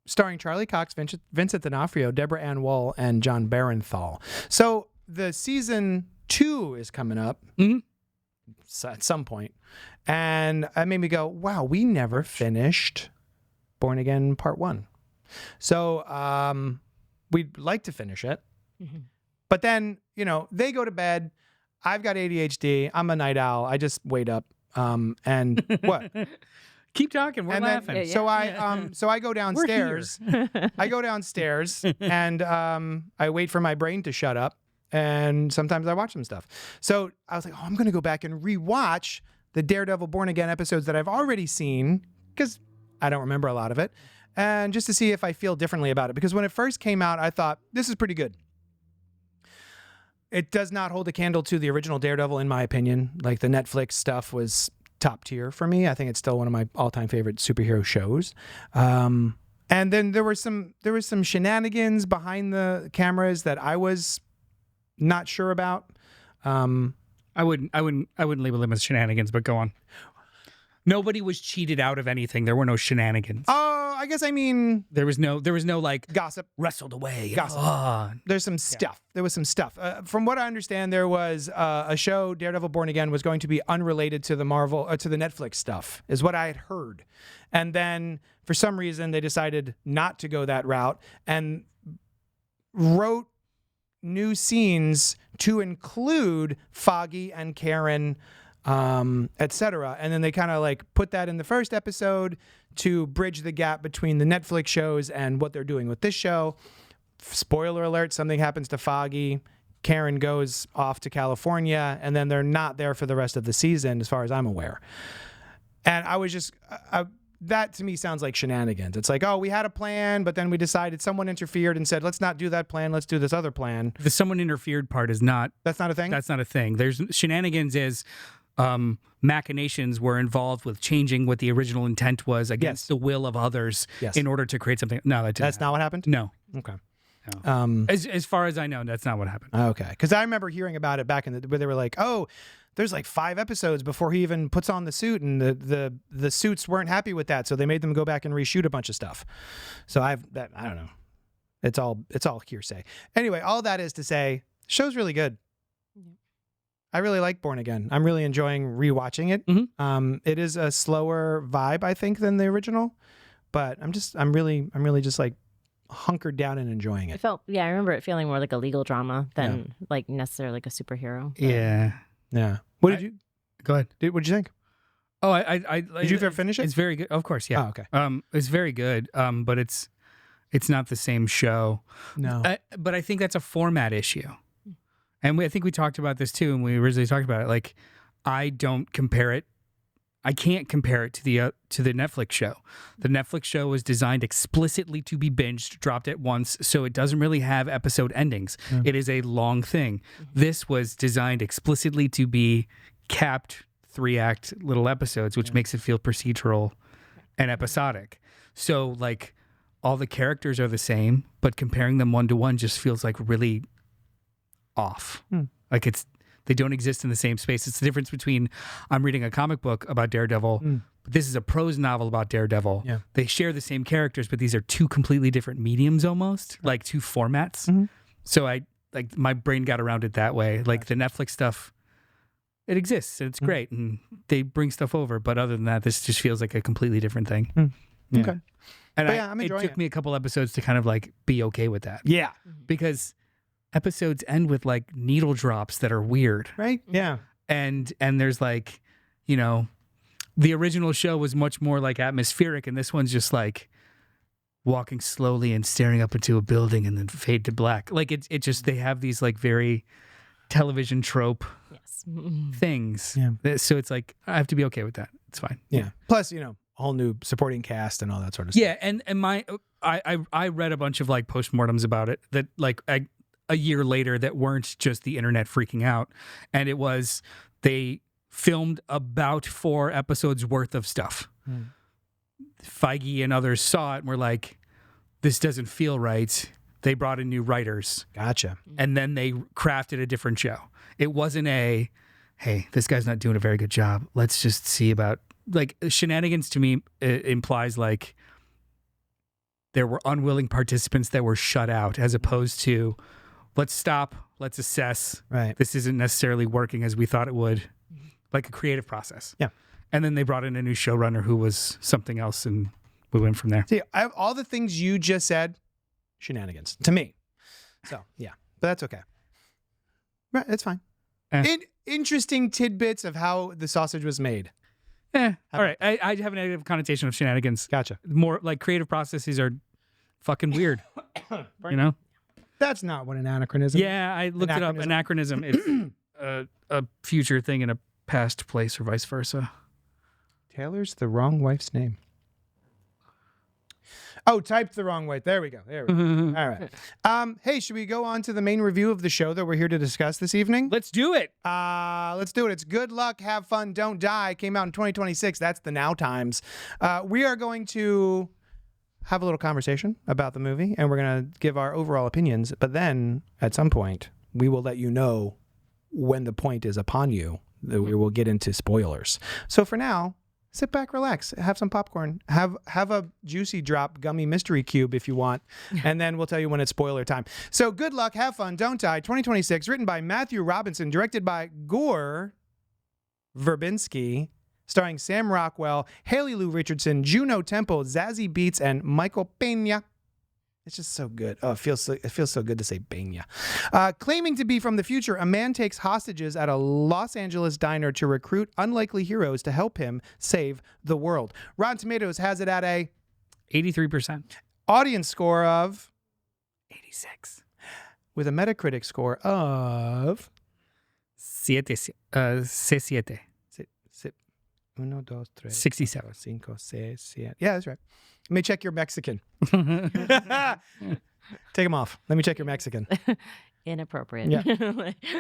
Starring Charlie Cox, Vincent D'Onofrio, Deborah Ann Woll, and John Barenthal. So the season 2 is coming up at some point, and that made me go, wow, we never finished Born Again Part 1. So we'd like to finish it. But then, they go to bed. I've got ADHD. I'm a night owl. I just wait up. And what? Keep talking. We're laughing. Then, so I go downstairs. I go downstairs and I wait for my brain to shut up. And sometimes I watch some stuff. So I was like, I'm going to go back and rewatch the Daredevil Born Again episodes that I've already seen because I don't remember a lot of it. And just to see if I feel differently about it. Because when it first came out, I thought, this is pretty good. it does not hold a candle to the original Daredevil, in my opinion. Like the Netflix stuff was top tier for me. I think it's still one of my all-time favorite superhero shows. And then there was some shenanigans behind the cameras that I was not sure about. I wouldn't label them as shenanigans, but go on. Nobody was cheated out of anything. There were no shenanigans. Oh, I guess I mean There was no like gossip. wrestled away. Gossip. Oh. There's some stuff. There was some stuff. From what I understand, there was a show, Daredevil Born Again, was going to be unrelated to the to the Netflix stuff, is what I had heard. And then for some reason, they decided not to go that route and wrote new scenes to include Foggy and Karen, etc. And then they kind of like put that in the first episode to bridge the gap between the Netflix shows and what they're doing with this show. Spoiler alert, something happens to Foggy. Karen goes off to California, and then they're not there for the rest of the season, as far as I'm aware. And I was just... that to me sounds like shenanigans. It's like, oh, we had a plan, but then we decided someone interfered and said, let's not do that plan. Let's do this other plan. The someone interfered part is not... That's not a thing? That's not a thing. There's shenanigans is machinations were involved with changing what the original intent was against the will of others in order to create something. No, that's not what happened? No. Okay. No. As far as I know, that's not what happened. Okay. Because I remember hearing about it back in where they were like, oh, there's like 5 episodes before he even puts on the suit, and the suits weren't happy with that, so they made them go back and reshoot a bunch of stuff. So I don't know. It's all hearsay. Anyway, all that is to say, show's really good. I really like Born Again. I'm really enjoying rewatching it. Mm-hmm. It is a slower vibe, I think, than the original, but I'm really just like hunkered down and enjoying it. I remember it feeling more like a legal drama than like necessarily like a superhero. Yeah. Yeah. What did you go ahead? What did you think? Oh, I did you ever finish it? It's very good. Of course, yeah. Oh, okay. It's very good. But it's not the same show. No. But I think that's a format issue. And I think we talked about this too, and we originally talked about it. Like, I don't compare it. I can't compare it to the Netflix show. The Netflix show was designed explicitly to be binged, dropped at once, so it doesn't really have episode endings. It is a long thing. This was designed explicitly to be capped 3-act little episodes, which makes it feel procedural and episodic. So, like, all the characters are the same, but comparing them one-to-one just feels like really off. Like they don't exist in the same space. It's the difference between I'm reading a comic book about Daredevil, but this is a prose novel about Daredevil. Yeah. They share the same characters, but these are 2 completely different mediums almost, like 2 formats. So my brain got around it that way. Like the Netflix stuff, it exists and it's great and they bring stuff over, but other than that, this just feels like a completely different thing. Yeah. Okay. And I'm enjoying it took me a couple episodes to kind of like be okay with that. Yeah. Because episodes end with like needle drops that are weird. Right? Yeah. And there's like, you know, the original show was much more like atmospheric, and this one's just like walking slowly and staring up into a building and then fade to black. Like it just, they have these like very television trope things. Yeah. So it's like, I have to be okay with that. It's fine. Yeah. Plus, you know, a whole new supporting cast and all that sort of stuff. Yeah. And I read a bunch of like postmortems about it that like a year later that weren't just the internet freaking out. And it was, they filmed about 4 episodes worth of stuff. Feige and others saw it and were like, this doesn't feel right. They brought in new writers. Gotcha. And then they crafted a different show. It wasn't hey, this guy's not doing a very good job. Let's just see about, like, shenanigans to me implies like there were unwilling participants that were shut out, as opposed to let's stop, let's assess. Right. This isn't necessarily working as we thought it would. Like a creative process. Yeah. And then they brought in a new showrunner who was something else, and we went from there. See, all the things you just said, shenanigans to me. So, yeah. But that's okay. Right, it's fine. Interesting tidbits of how the sausage was made. All right. I have a negative connotation of shenanigans. Gotcha. More like creative processes are fucking weird. You know? That's not what an anachronism is. Yeah, I looked it up. Anachronism. It's a future thing in a past place or vice versa. Taylor's the wrong wife's name. Oh, typed the wrong way. There we go. There we go. All right. Hey, should we go on to the main review of the show that we're here to discuss this evening? Let's do it. Let's do it. It's Good Luck, Have Fun, Don't Die. Came out in 2026. That's the now times. We are going to have a little conversation about the movie, and we're going to give our overall opinions. But then, at some point, we will let you know when the point is upon you that we will get into spoilers. So for now, sit back, relax, have some popcorn, have a juicy drop gummy mystery cube if you want, and then we'll tell you when it's spoiler time. So Good Luck, Have Fun, Don't Die, 2026, written by Matthew Robinson, directed by Gore Verbinski, starring Sam Rockwell, Haley Lou Richardson, Juno Temple, Zazie Beetz, and Michael Pena. It's just so good. Oh, it feels so good to say Pena. Claiming to be from the future, a man takes hostages at a Los Angeles diner to recruit unlikely heroes to help him save the world. Rotten Tomatoes has it at a 83%. audience score of 86. with a Metacritic score of C7. Uno, dos, tres, 67. cinco, seis, siete. Yeah, that's right. Let me check your Mexican. Take them off. Let me check your Mexican. Inappropriate. Yeah.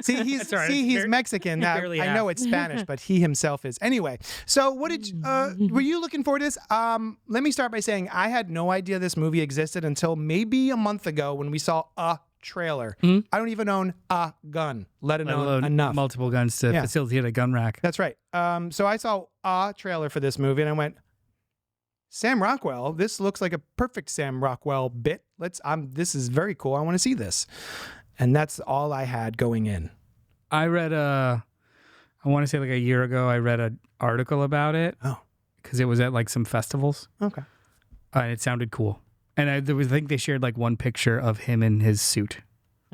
See, he's That's all right. he's Mexican. Now, barely I know half. it's Spanish, but he himself is. Anyway, so what did were you looking forward to this? Let me start by saying I had no idea this movie existed until maybe a month ago when we saw a trailer. I don't even own a gun, let alone enough. Multiple guns to facilitate a gun rack. That's right. So I saw a trailer for this movie and I went, Sam Rockwell, this looks like a perfect Sam Rockwell bit. This is very cool. I want to see this. And that's all I had going in. I read I want to say like a year ago, I read an article about it. Oh. Because it was at like some festivals. Okay. And it sounded cool. And I think they shared like one picture of him in his suit.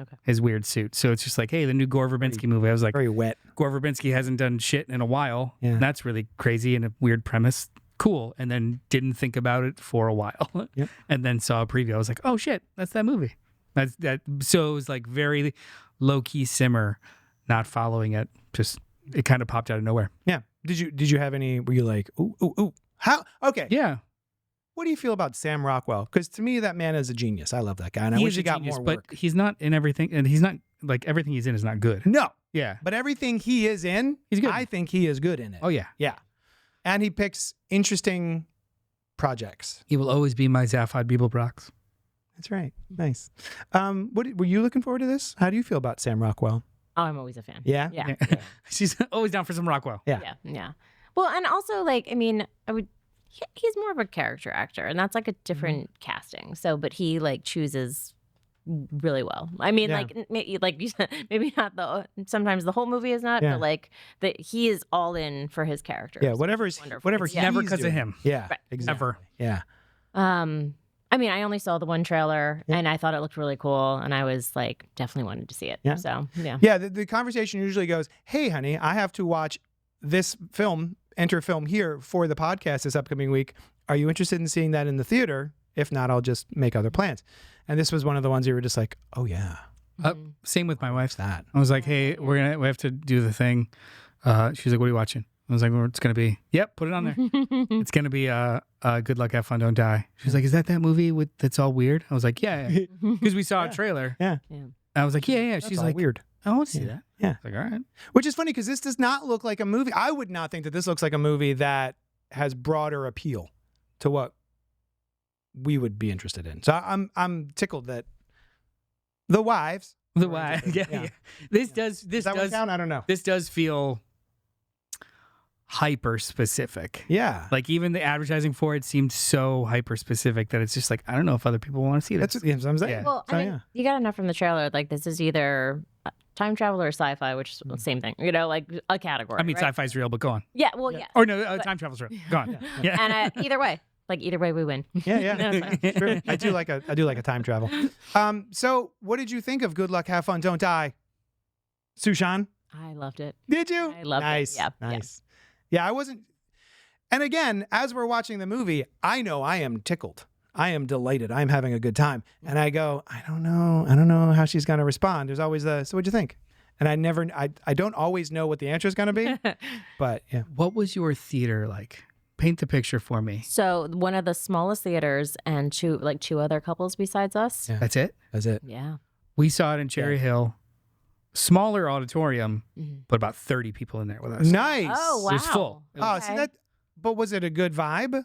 Okay. His weird suit. So it's just like, hey, the new Gore Verbinski movie. I was like, Very wet. Gore Verbinski hasn't done shit in a while. Yeah. That's really crazy and a weird premise. Cool. And then didn't think about it for a while. Yep. And then saw a preview. I was like, oh shit, that's that movie. That's that. So it was like very low key simmer, not following it. Just it kind of popped out of nowhere. Yeah. Did you have any, were you like, ooh. How? Okay. Yeah. What do you feel about Sam Rockwell? Because to me, that man is a genius. I love that guy. And I He wish is he a got genius, more but work. he's not in everything, and he's not like everything he's in is not good. No. Yeah. But everything he is in, He's good. I think he is good in it. Oh yeah. Yeah. And he picks interesting projects. He will always be my Zaphod Beeblebrox. That's right. Nice. Were you looking forward to this? How do you feel about Sam Rockwell? Oh, I'm always a fan. Yeah? Yeah. She's always down for some Rockwell. Yeah. Yeah. Well, and also like, I mean, he's more of a character actor, and that's like a different casting. So, but he like chooses really well. I mean, Yeah. like you said, maybe not sometimes the whole movie is not, Yeah. but like that he is all in for his character. Yeah. Whatever he's Never because of doing. him. Yeah. Right. Exactly. Ever. Yeah. I mean, I only saw the one trailer, Yeah. and I thought it looked really cool, and I was like, definitely wanted to see it. Yeah. So, yeah. Yeah. The conversation usually goes, hey, honey, I have to watch this film, enter film here for the podcast this upcoming week. Are you interested in seeing that in the theater? If not, I'll just make other plans. And this was one of the ones you were just like, oh, yeah, Same with my wife. that. I was like, hey, we have to do the thing. She's like, what are you watching? I was like, well, it's gonna be, yep, put it on there. It's gonna be Good Luck, Have Fun, Don't Die. She's like, is that movie that's all weird? I was like, yeah, because we saw a trailer. Yeah. I was like, yeah. That's She's all like, weird. I want to see that. Yeah. I was like, all right. Which is funny because this does not look like a movie. I would not think that this looks like a movie that has broader appeal to what we would be interested in. So I'm tickled that the wives. The why? Yeah. This Does that one count? I don't know. This does feel hyper specific. Yeah. Like even the advertising for it seemed so hyper specific that it's just like, I don't know if other people want to see this. That's what I'm saying. Yeah. Well, So, I mean, you got enough from the trailer. Like, this is either time travel or sci-fi, which is the same thing. You know, like a category. I mean, right? sci-fi's real, but go on. Yeah. Well, yeah. Or no, time travel's real. Go on. Yeah. And either way, we win. Yeah. That's fine. It's true. I do like a time travel. So what did you think of Good Luck, Have Fun, Don't Die? Sushan? I loved it. Did you? I loved it. Nice. Yeah, Nice. Yeah, I wasn't. And again, as we're watching the movie, I know I am tickled. I am delighted. I'm having a good time. And I go, I don't know how she's going to respond. There's always so what'd you think? And I don't always know what the answer is going to be. But yeah. What was your theater like? Paint the picture for me. So one of the smallest theaters and two other couples besides us. Yeah. That's it? That's it. Yeah. We saw it in Cherry Hill. Smaller auditorium, but about 30 people in there with us. Nice. Oh, wow. It was full. It was- Oh, see that? But was it a good vibe?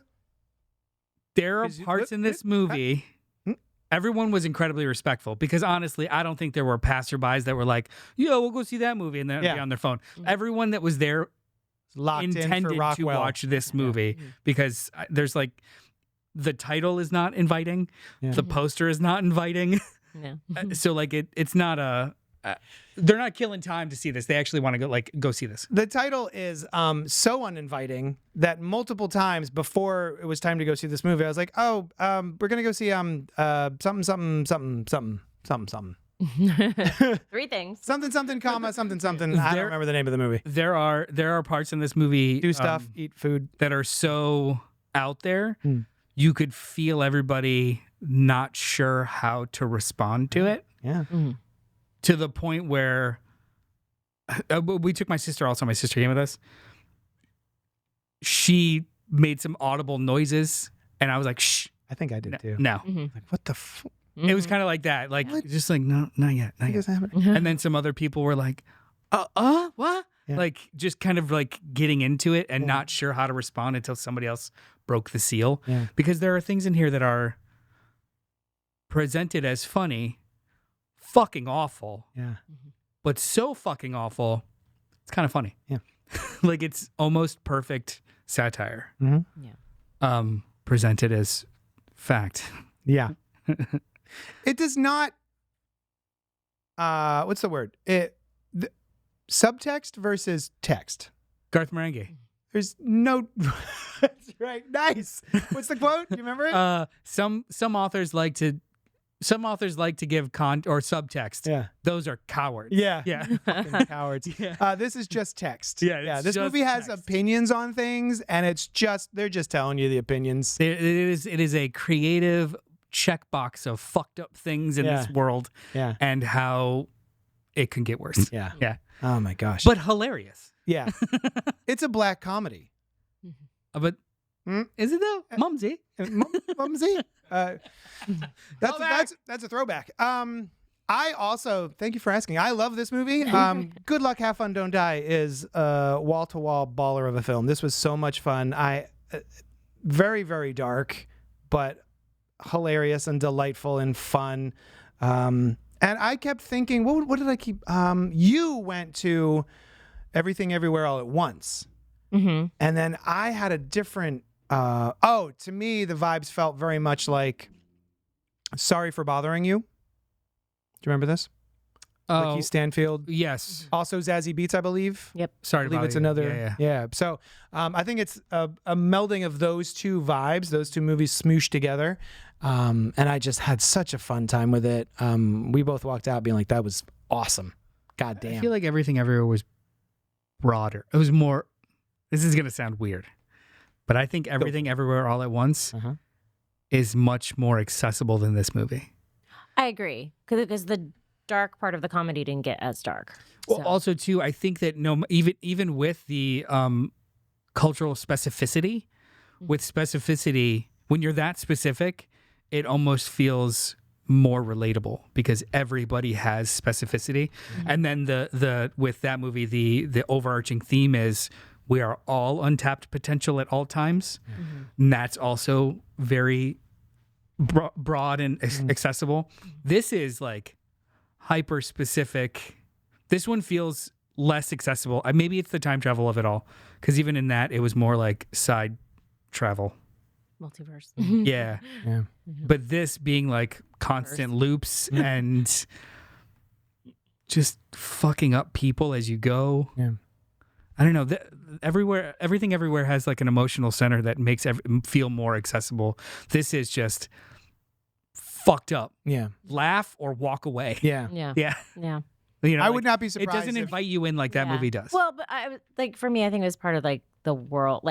There are Is it- parts in this movie. Everyone was incredibly respectful because honestly, I don't think there were passerbys that were like, "Yo, we'll go see that movie," and then be on their phone. Everyone that was there Locked in for intended to Rockwell. watch this movie because there's like the title is not inviting, the poster is not inviting, Yeah. so like it's not a. They're not killing time to see this. They actually want to go see this. The title is so uninviting that multiple times before it was time to go see this movie, I was like, "Oh, we're gonna go see something. 3 things. Something, comma, something. I don't remember the name of the movie. There are parts in this movie Do stuff, eat food. that are so out there. You could feel everybody not sure how to respond to it. Yeah. To the point where we took my sister also. My sister came with us. She made some audible noises, and I was like, "Shh, I think I did too. no." Like, what the It was kind of like that, like just like no, not yet, not yet. is happening? And then some other people were like, what? Yeah. Like just kind of like getting into it and not sure how to respond until somebody else broke the seal. Yeah. Because there are things in here that are presented as funny, fucking awful, Yeah. but so fucking awful, it's kind of funny. Yeah. Like it's almost perfect satire. Mhm. Yeah. Presented as fact. Yeah. It does not. What's the word? Subtext versus text. Garth Marenghi. There's no. That's right. Nice. What's the quote? Do you remember it? Some authors like to give or subtext. Yeah. Those are cowards. Yeah. Yeah. Fucking cowards. Yeah. This is just text. Yeah, Yeah. it's This just movie has text. opinions on things, and they're just telling you the opinions. It is a creative checkbox of fucked up things in this world Yeah. and how it can get worse. Yeah. Yeah. Oh my gosh. But hilarious. yeah. It's a black comedy. But is it though? Mumsy. Mumsy. That's a throwback. I also thank you for asking. I love this movie. Good Luck, Have Fun, Don't Die is a wall-to-wall baller of a film. This was so much fun. Very, very dark, but hilarious and delightful and fun. And I kept thinking, what did I keep? You went to Everything Everywhere All at Once. Mm-hmm. And then I had a different, to me, the vibes felt very much like Sorry for Bothering You. Do you remember this? Oh, Ricky Stanfield. yes. Also Zazie Beetz, I believe. Yep. Sorry I believe about it's you. another. Yeah. So I think it's a melding of those two vibes, those two movies smooshed together. And I just had such a fun time with it. We both walked out being like, that was awesome. God damn. I feel like Everything Everywhere was broader. It was more. This is gonna sound weird, but I think Everything Everywhere All at Once is much more accessible than this movie. I agree because the dark part of the comedy didn't get as dark. Well, So- also too, I think that even with the cultural specificity, with specificity, when you're that specific, it almost feels more relatable because everybody has specificity. And then the with that movie, the overarching theme is we are all untapped potential at all times, and that's also very broad and accessible. This is like hyper specific. This one feels less accessible. Maybe it's the time travel of it all, because even in that, it was more like side travel. Multiverse. Yeah. Yeah. But this being like constant loops and just fucking up people as you go. Yeah. I don't know. Everything Everywhere has like an emotional center that makes feel more accessible. This is just fucked up. Yeah. Laugh or walk away. Yeah. Yeah. Yeah. Yeah. You know, I like, would not be it surprised. doesn't invite you in like that Yeah. movie does. Well, but for me, I think it was part of like the world,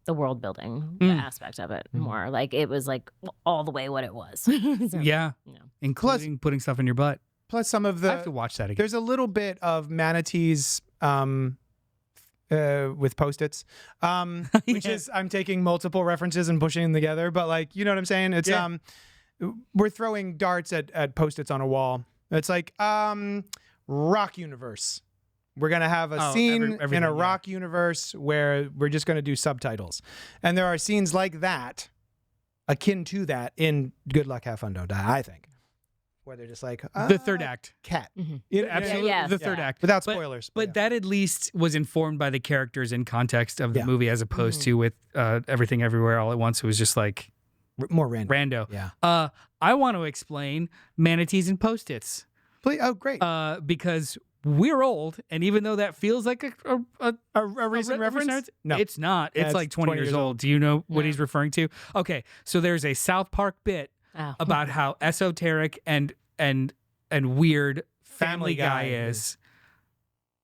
the world building aspect of it more. Like it was like all the way what it was. So, yeah. you know. Including putting stuff in your butt. Plus some of I have to the watch that again. there's a little bit of Manatee's with Post-its, which is I'm taking multiple references and pushing them together. But like, you know what I'm saying? It's we're throwing darts at Post-its on a wall. It's like rock universe. We're going to have a scene in a rock universe where we're just going to do subtitles. And there are scenes like that, akin to that, in Good Luck, Have Fun, Don't Die, I think. Where they're just like... the third act. Cat. Absolutely. Yeah. The third act. Without spoilers. But that at least was informed by the characters and context of the movie as opposed to with Everything Everywhere All at Once. It was just like... more random. Rando. Yeah. I want to explain manatees and Post-its. Please, oh, great. Because... we're old, and even though that feels like a recent reference, no, it's not. Yeah, it's like 20 years old. Do you know what he's referring to? Okay, so there's a South Park bit about how esoteric and weird Family Guy is,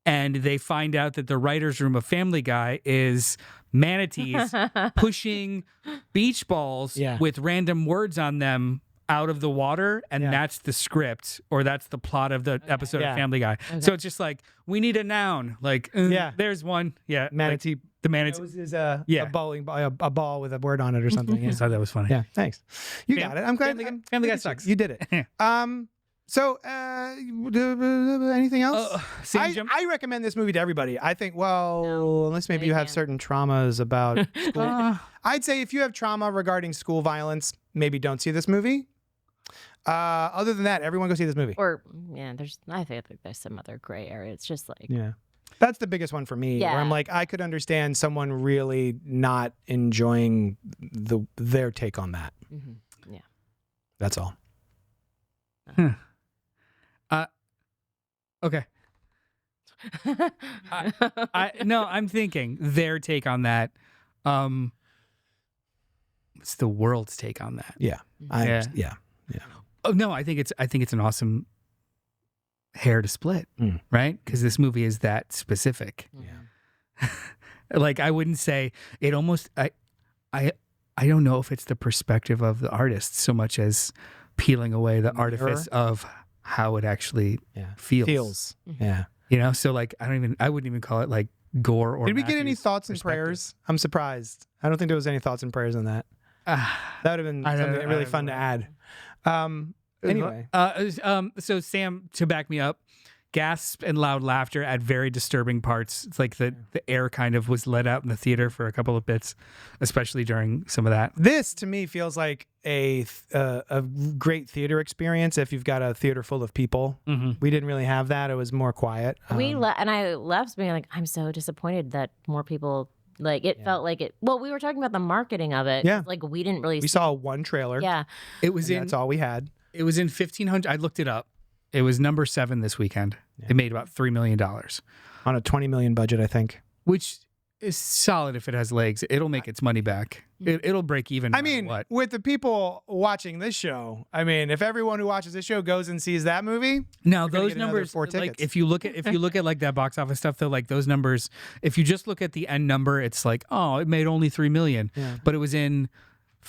and they find out that the writer's room of Family Guy is manatees pushing beach balls with random words on them out of the water, and that's the script, or that's the plot of the episode of Family Guy. So it's just like, we need a noun. Like, there's one. Yeah, manatee. Like, the manatee is a bowling ball, a ball with a word on it or something. I thought that was funny. Yeah, thanks. You got it. I'm glad. Family Guy sucks. You did it. So, anything else? I recommend this movie to everybody. I think, unless maybe you have certain traumas about school. I'd say if you have trauma regarding school violence, maybe don't see this movie. Other than that, everyone go see this movie. Or I think there's some other gray area. It's just like that's the biggest one for me. Where I'm like, I could understand someone really not enjoying their take on that. Yeah, that's all. Okay. I'm thinking their take on that. It's the world's take on that. Yeah. Yeah. Oh no, I think it's an awesome hair to split, right? Because this movie is that specific. Yeah. Like, I wouldn't say it. Almost, I don't know if it's the perspective of the artist so much as peeling away the artifice of how it actually feels. Yeah. You know, so like I wouldn't even call it like gore or. Did we get any thoughts and prayers? I'm surprised. I don't think there was any thoughts and prayers on that. That would have been something really fun to add. Anyway, so Sam, to back me up, gasp and loud laughter at very disturbing parts. It's like the air kind of was let out in the theater for a couple of bits, especially during some of that. This to me feels like a great theater experience if you've got a theater full of people. We didn't really have that. It was more quiet. And I left being like, I'm so disappointed that more people. Like, it felt like it. Well, we were talking about the marketing of it. Yeah. Like, we didn't really. We saw one trailer. Yeah. It was that's all we had. It was in 1,500. I looked it up. It was number 7 this weekend. Yeah. It made about $3 million on a $20 million budget, I think. Which is solid if it has legs. It'll make its money back. It'll break even. I mean, with the people watching this show, I mean, if everyone who watches this show goes and sees that movie, now those numbers, like if you look at like that box office stuff, though, like those numbers, if you just look at the end number, it's like, oh, it made only $3 million, but it was in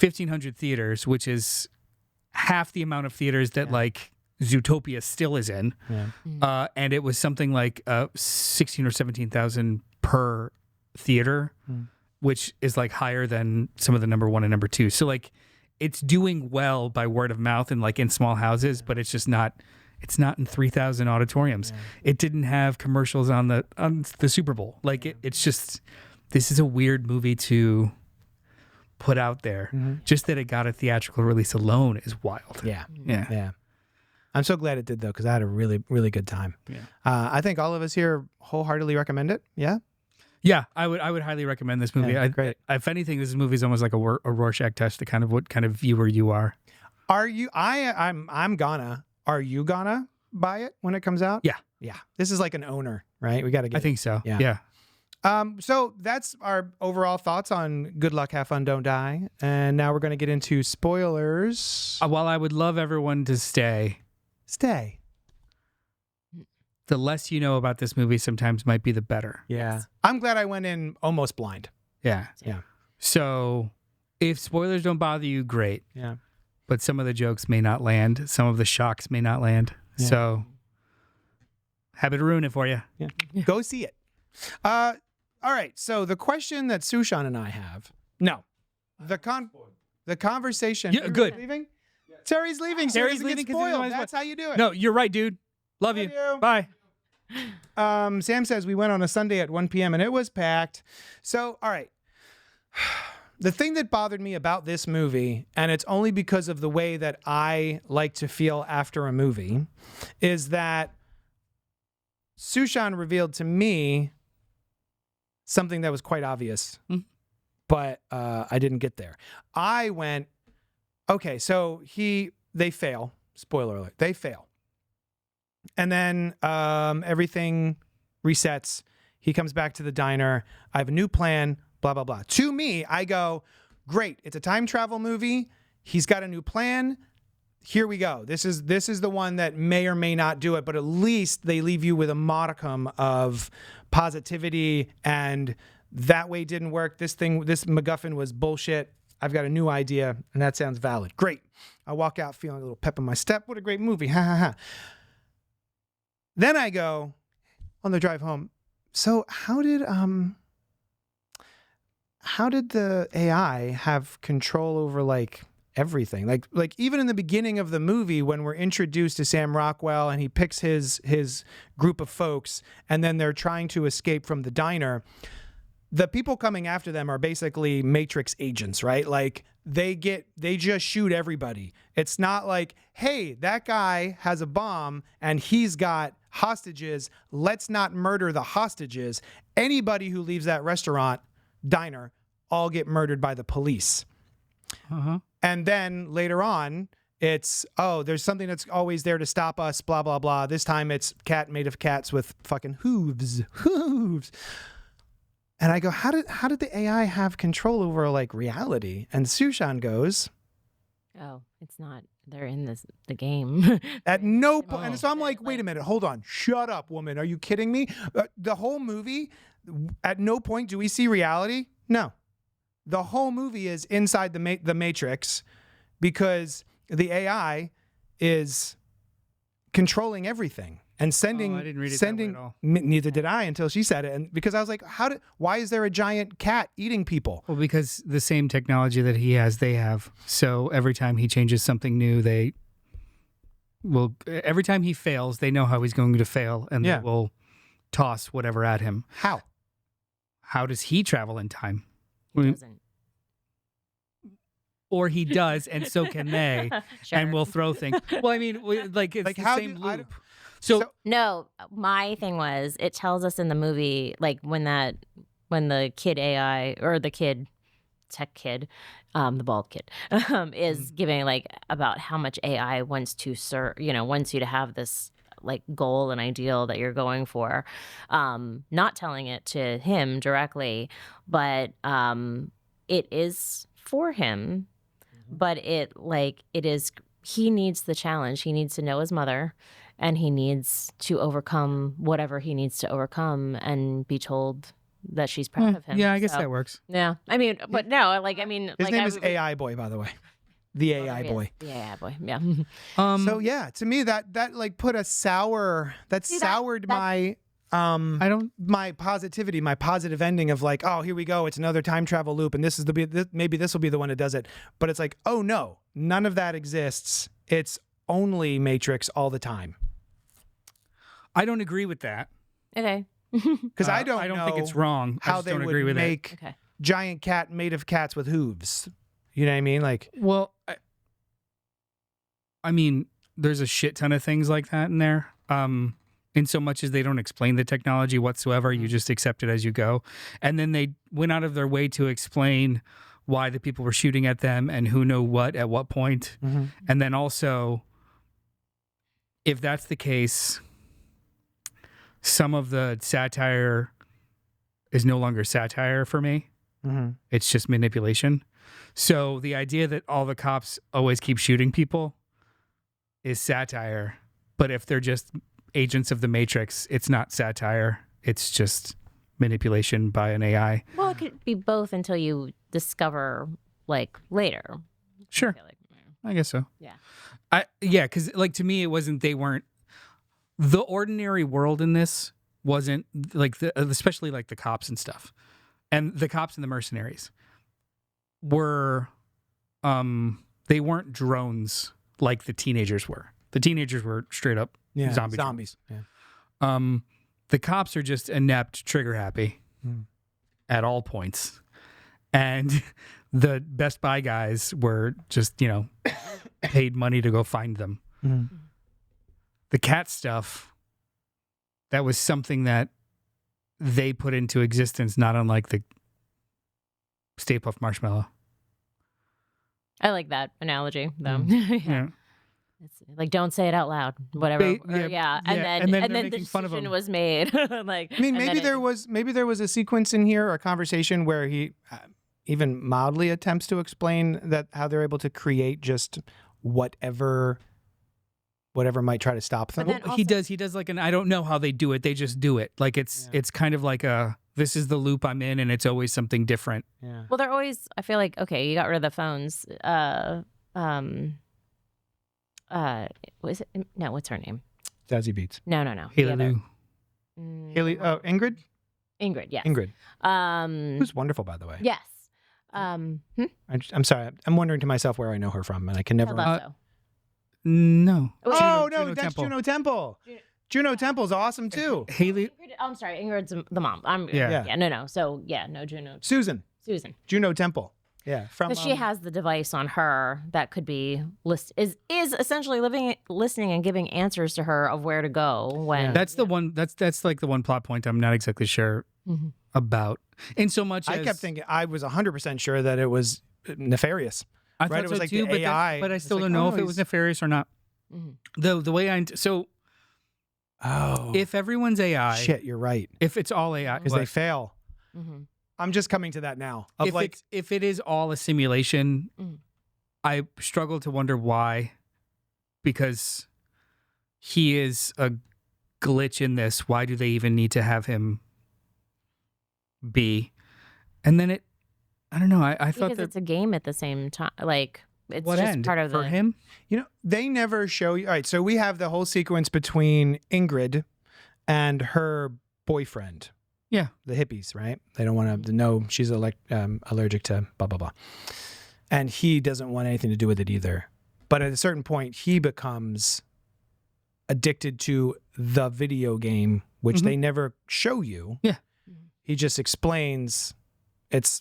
1,500 theaters, which is half the amount of theaters that like Zootopia still is in, and it was something like 16 or 17,000 per theater, which is like higher than some of the number 1 and number 2. So like it's doing well by word of mouth and like in small houses, but it's just not. It's not in 3,000 auditoriums. It didn't have commercials on the Super Bowl. Like it's just, this is a weird movie to put out there. Just that it got a theatrical release alone is wild. Yeah. I'm so glad it did though, because I had a really, really good time. I think all of us here wholeheartedly recommend it. Yeah, I would highly recommend this movie. Great. If anything, this movie is almost like a Rorschach test to kind of what kind of viewer you are. Are you? I'm gonna. Are you gonna buy it when it comes out? Yeah. This is like an owner, right? We got to get. I think so. Yeah. So that's our overall thoughts on Good Luck, Have Fun, Don't Die, and now we're gonna get into spoilers. While I would love everyone to stay. The less you know about this movie sometimes might be the better. Yeah. Yes. I'm glad I went in almost blind. Yeah. So if spoilers don't bother you, great. Yeah. But some of the jokes may not land. Some of the shocks may not land. Yeah. So happy to ruin it for you. Yeah. Go see it. all right. So the question that Sushan and I have, the conversation. Yeah, good. Leaving? Terry's leaving. So Terry's he doesn't leaving get 'cause he doesn't spoiled. want to That's how you do it. No, you're right, dude. Love you. you. Bye. Sam says we went on a Sunday at 1 p.m. and it was packed. So, all right. The thing that bothered me about this movie, and it's only because of the way that I like to feel after a movie, is that Sushan revealed to me something that was quite obvious, but I didn't get there. I went, okay, so they fail. Spoiler alert, they fail. And then everything resets. He comes back to the diner. I have a new plan, blah, blah, blah. To me, I go, great. It's a time travel movie. He's got a new plan. Here we go. This is the one that may or may not do it, but at least they leave you with a modicum of positivity, and that way didn't work. This MacGuffin was bullshit. I've got a new idea, and that sounds valid. Great. I walk out feeling a little pep in my step. What a great movie. Ha, ha, ha. Then I go on the drive home. So how did the AI have control over like everything? Like even in the beginning of the movie when we're introduced to Sam Rockwell and he picks his group of folks and then they're trying to escape from the diner, the people coming after them are basically Matrix agents, right? Like they just shoot everybody. It's not like, hey, that guy has a bomb and he's got hostages. Let's not murder the hostages. Anybody who leaves that diner, all get murdered by the police. Uh-huh. And then later on, it's, there's something that's always there to stop us, blah, blah, blah. This time it's cat made of cats with fucking hooves. And I go, how did the AI have control over like reality? And Sushan goes, Oh, it's not. They're in the game. at no point. And so I'm like, wait a minute, hold on. Shut up, woman. Are you kidding me? The whole movie, at no point do we see reality. No. The whole movie is inside the Matrix because the AI is controlling everything and sending. I didn't read it that way at all. Neither did I until she said it, and because I was like, why is there a giant cat eating people? Well, because the same technology that he has, they have. So every time he changes something new, every time he fails, they know how he's going to fail, and they will toss whatever at him. How? How does he travel in time? He doesn't. Or he does, and so can they, Sure. and we'll throw things. Well, I mean, it's Like the how same do- loop. So No, my thing was it tells us in the movie like when the kid AI or the kid tech kid, the bald kid, is giving like about how much AI wants to wants you to have this like goal and ideal that you're going for, not telling it to him directly, but it is for him, but he needs the challenge. He needs to know his mother. And he needs to overcome whatever he needs to overcome and be told that she's proud of him. yeah, I guess that works. Yeah. I mean, but no, His name is AI Boy, by the way. The AI Boy. The AI Boy, yeah. So yeah, to me that like put a soured my my positivity, my positive ending of like, oh, here we go, it's another time travel loop, and maybe this will be the one that does it. But it's like, oh no, none of that exists. It's only Matrix all the time. I don't agree with that. Okay. Because I don't think it's wrong. I how just they don't would agree with make Okay. giant cat made of cats with hooves. You know what I mean? Like, Well, I mean, there's a shit ton of things like that in there. In so much as they don't explain the technology whatsoever, you just accept it as you go. And then they went out of their way to explain why the people were shooting at them and who know what at what point. mm-hmm. And then also, if that's the case, some of the satire is no longer satire for me. Mm-hmm. It's just manipulation. So the idea that all the cops always keep shooting people is satire. But if they're just agents of the Matrix, it's not satire. It's just manipulation by an AI. Well, it could be both until you discover like later. Sure. I feel like. I guess so. Yeah. Because like to me, they weren't the ordinary world in this wasn't like especially like the cops and stuff, and the cops and the mercenaries were, they weren't drones like the teenagers were. The teenagers were straight up zombies. Yeah. The cops are just inept, trigger happy at all points. And the Best Buy guys were just, paid money to go find them. Mm-hmm. The cat stuff, that was something that they put into existence, not unlike the Stay Puft Marshmallow. I like that analogy, though. Yeah. It's like, don't say it out loud, whatever. And then the making fun of decision him. was made. I mean, maybe there was a sequence in here, or a conversation where he even mildly attempts to explain that how they're able to create just whatever might try to stop them. But then He does like an, I don't know how they do it. They just do it. Like it's kind of like this is the loop I'm in, and it's always something different. Yeah. Well, they're always, I feel like, okay, you got rid of the phones. What's her name? Zazie Beetz. No. Haley The other- Lou. Haley, Ingrid? Ingrid, yes. Ingrid. Who's wonderful, by the way. Yes. I'm sorry. I'm wondering to myself where I know her from, and I can never. Hilda. No. Oh, Juno no, that's Temple. Juno Temple. Juno Temple's awesome, too. Haley. I'm sorry, Ingrid's the mom. Yeah. No. So, no, Juno. Susan. Juno Temple. Yeah. From Because she has the device on her that could be is essentially listening and giving answers to her of where to go when. That's the one. That's like the one plot point I'm not exactly sure about. In so much as I kept thinking, I was 100% sure that it was nefarious. I right? thought It was so like too, the AI. but I It's still like, don't know oh, if it was he's- nefarious or not. The way Oh. if everyone's AI, Shit, you're right. if it's all AI, Because they fail. Mhm. I'm just coming to that now. Of if it is all a simulation, I struggle to wonder why, because he is a glitch in this. Why do they even need to have him be? And then I don't know. I thought Because that it's a game at the same time. Like, it's what just end part of for the him? they never show you. All right, so we have the whole sequence between Ingrid and her boyfriend. Yeah. The hippies, right? They don't want to know she's allergic to blah, blah, blah. And he doesn't want anything to do with it either. But at a certain point, he becomes addicted to the video game, which they never show you. Yeah. He just explains it's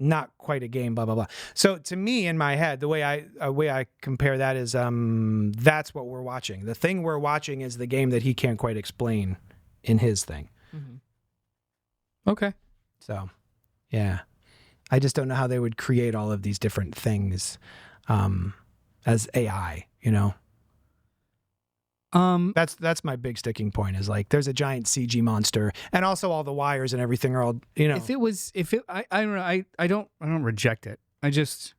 not quite a game, blah, blah, blah. So to me, in my head, the way I compare that is that's what we're watching. The thing we're watching is the game that he can't quite explain in his thing. Okay. So, yeah. I just don't know how they would create all of these different things as AI, That's my big sticking point is like there's a giant CG monster and also all the wires and everything are all, I don't know. I don't reject it. I just,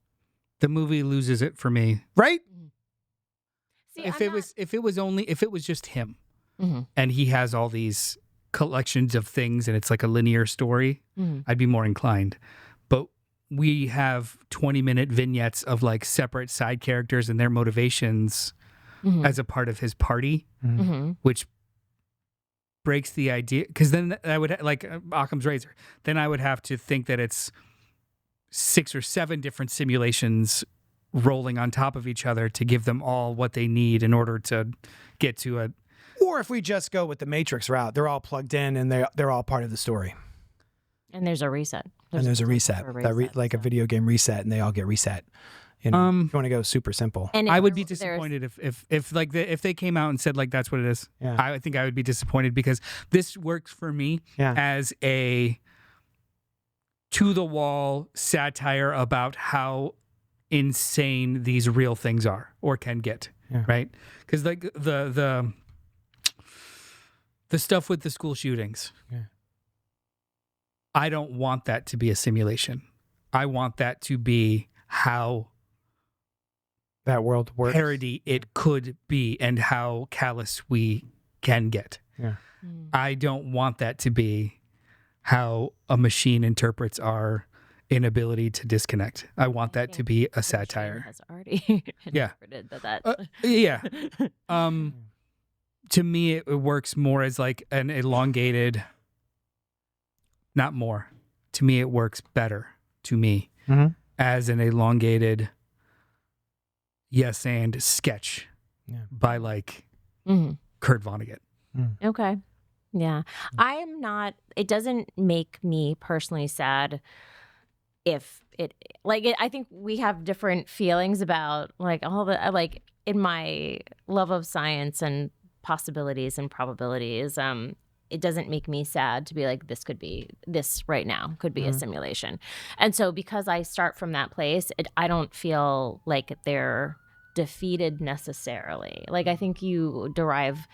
the movie loses it for me. right? See, If it was just him Mhm. and he has all these collections of things and it's like a linear story, I'd be more inclined. But we have 20-minute vignettes of like separate side characters and their motivations as a part of his party, which breaks the idea. Because then I would like Occam's razor. Then I would have to think that it's 6 or 7 different simulations rolling on top of each other to give them all what they need in order to get to a. Or if we just go with the Matrix route, they're all plugged in and they're all part of the story. And there's a reset. There's a reset, like a video game reset, and they all get reset. If you want to go super simple. And I would be disappointed if they came out and said like that's what it is. Yeah. I think I would be disappointed because this works for me as a to the wall satire about how insane these real things are or can get. Yeah. Right? Because like the stuff with the school shootings. Yeah. I don't want that to be a simulation. I want that to be how That world works. parody it could be and how callous we can get. Yeah. I don't want that to be how a machine interprets our inability to disconnect. I want that to be a satire. Has already Yeah. interpreted that. Yeah. to me, it works more as like an elongated, not more. To me, it works better to me as an elongated yes and sketch by like Kurt Vonnegut. Okay. Yeah. I am not, it doesn't make me personally sad if it, like, I think we have different feelings about like all the, like in my love of science and possibilities and probabilities, it doesn't make me sad to be like, this right now could be a simulation. And so because I start from that place, I don't feel like they're defeated necessarily. Like I think you derive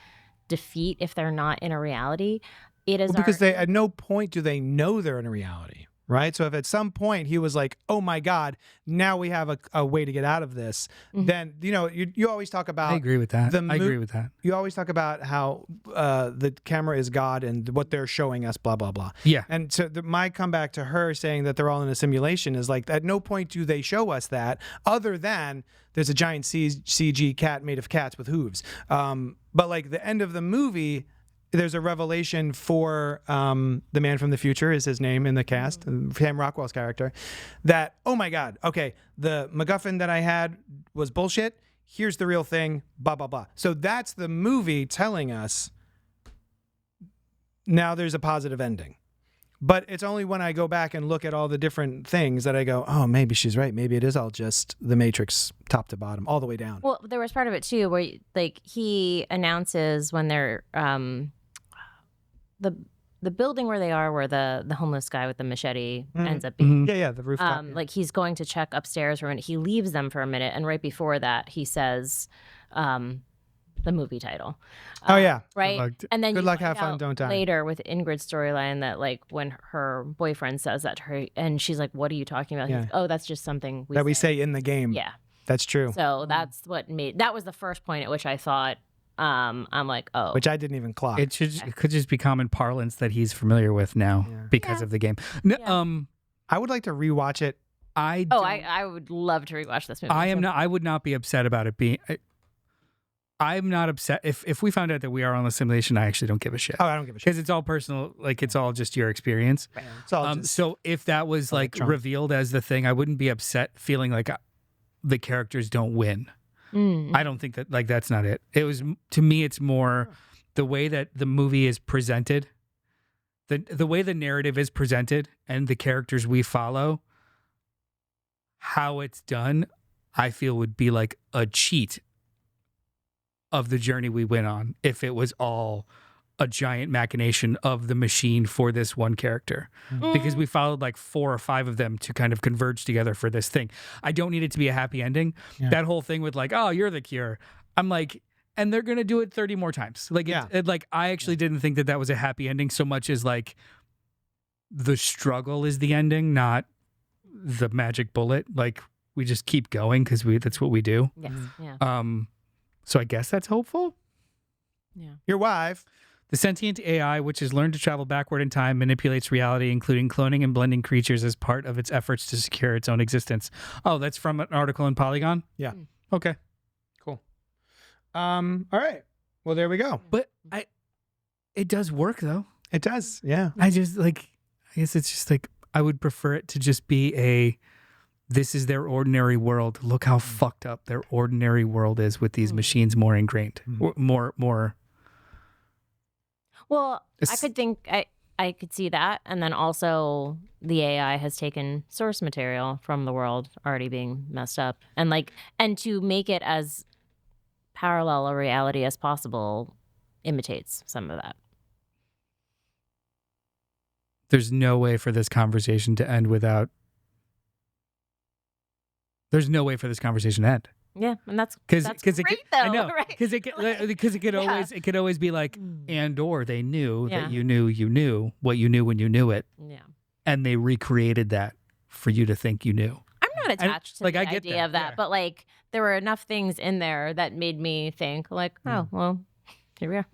defeat if they're not in a reality. It is because they at no point do they know they're in a reality, right? So if at some point he was like, oh my God, now we have a way to get out of this, then, you know, you always talk about... I agree with that. I agree with that. You always talk about how the camera is God and what they're showing us, blah, blah, blah. Yeah. And so my comeback to her saying that they're all in a simulation is like, at no point do they show us that other than there's a giant CG cat made of cats with hooves. But like the end of the movie... There's a revelation for the man from the future is his name in the cast, Sam Rockwell's character, that, oh my God, okay, the MacGuffin that I had was bullshit. Here's the real thing, blah, blah, blah. So that's the movie telling us now there's a positive ending. But it's only when I go back and look at all the different things that I go, oh, maybe she's right. Maybe it is all just the Matrix top to bottom, all the way down. Well, there was part of it too where like he announces when they're the building where they are, where the homeless guy with the machete ends up being. Yeah, the rooftop. Like he's going to check upstairs for a minute. He leaves them for a minute, and right before that, he says the movie title. Oh yeah, right. And then good you luck, find have fun, out don't die. Later with Ingrid's storyline, that like when her boyfriend says that to her, and she's like, "What are you talking about?" Yeah. He's, oh, that's just something we say in the game. Yeah, that's true. So that's what that was the first point at which I thought. I'm like, oh, which I didn't even clock. It could just be common parlance that he's familiar with now because of the game. No, I would like to rewatch it. I would love to rewatch this movie. I would not be upset about it being. I'm not upset if we found out that we are on a simulation. I actually don't give a shit. Oh, I don't give a shit because it's all personal. Like it's all just your experience. Right. It's all just so if that was like revealed as the thing, I wouldn't be upset feeling like the characters don't win. I don't think that, like, that's not it. It was, to me, it's more the way that the movie is presented, the way the narrative is presented and the characters we follow, how it's done, I feel would be like a cheat of the journey we went on if it was all a giant machination of the machine for this one character, because we followed like 4 or 5 of them to kind of converge together for this thing. I don't need it to be a happy ending. Yeah. That whole thing with like, oh, you're the cure. I'm like, and they're going to do it 30 more times. Like, like I actually didn't think that was a happy ending so much as like the struggle is the ending, not the magic bullet. Like we just keep going because that's what we do. Yes. Yeah. So I guess that's hopeful. Yeah. Your wife. The sentient AI, which has learned to travel backward in time, manipulates reality, including cloning and blending creatures as part of its efforts to secure its own existence. Oh, that's from an article in Polygon? Yeah. Okay. Cool. All right. Well, there we go. But it does work, though. It does, yeah. I guess it's just like, I would prefer it to just be this is their ordinary world. Look how fucked up their ordinary world is with these machines more ingrained. More... Well, I could see that, and then also the AI has taken source material from the world already being messed up, and to make it as parallel a reality as possible imitates some of that. There's no way for this conversation to end without. There's no way for this conversation to end. Yeah, and that's great, though. I know, right? because it could always be like, and or they knew that you knew what you knew when you knew it. Yeah, and they recreated that for you to think you knew. I'm not attached to the idea of that, but like there were enough things in there that made me think like, oh well, here we are.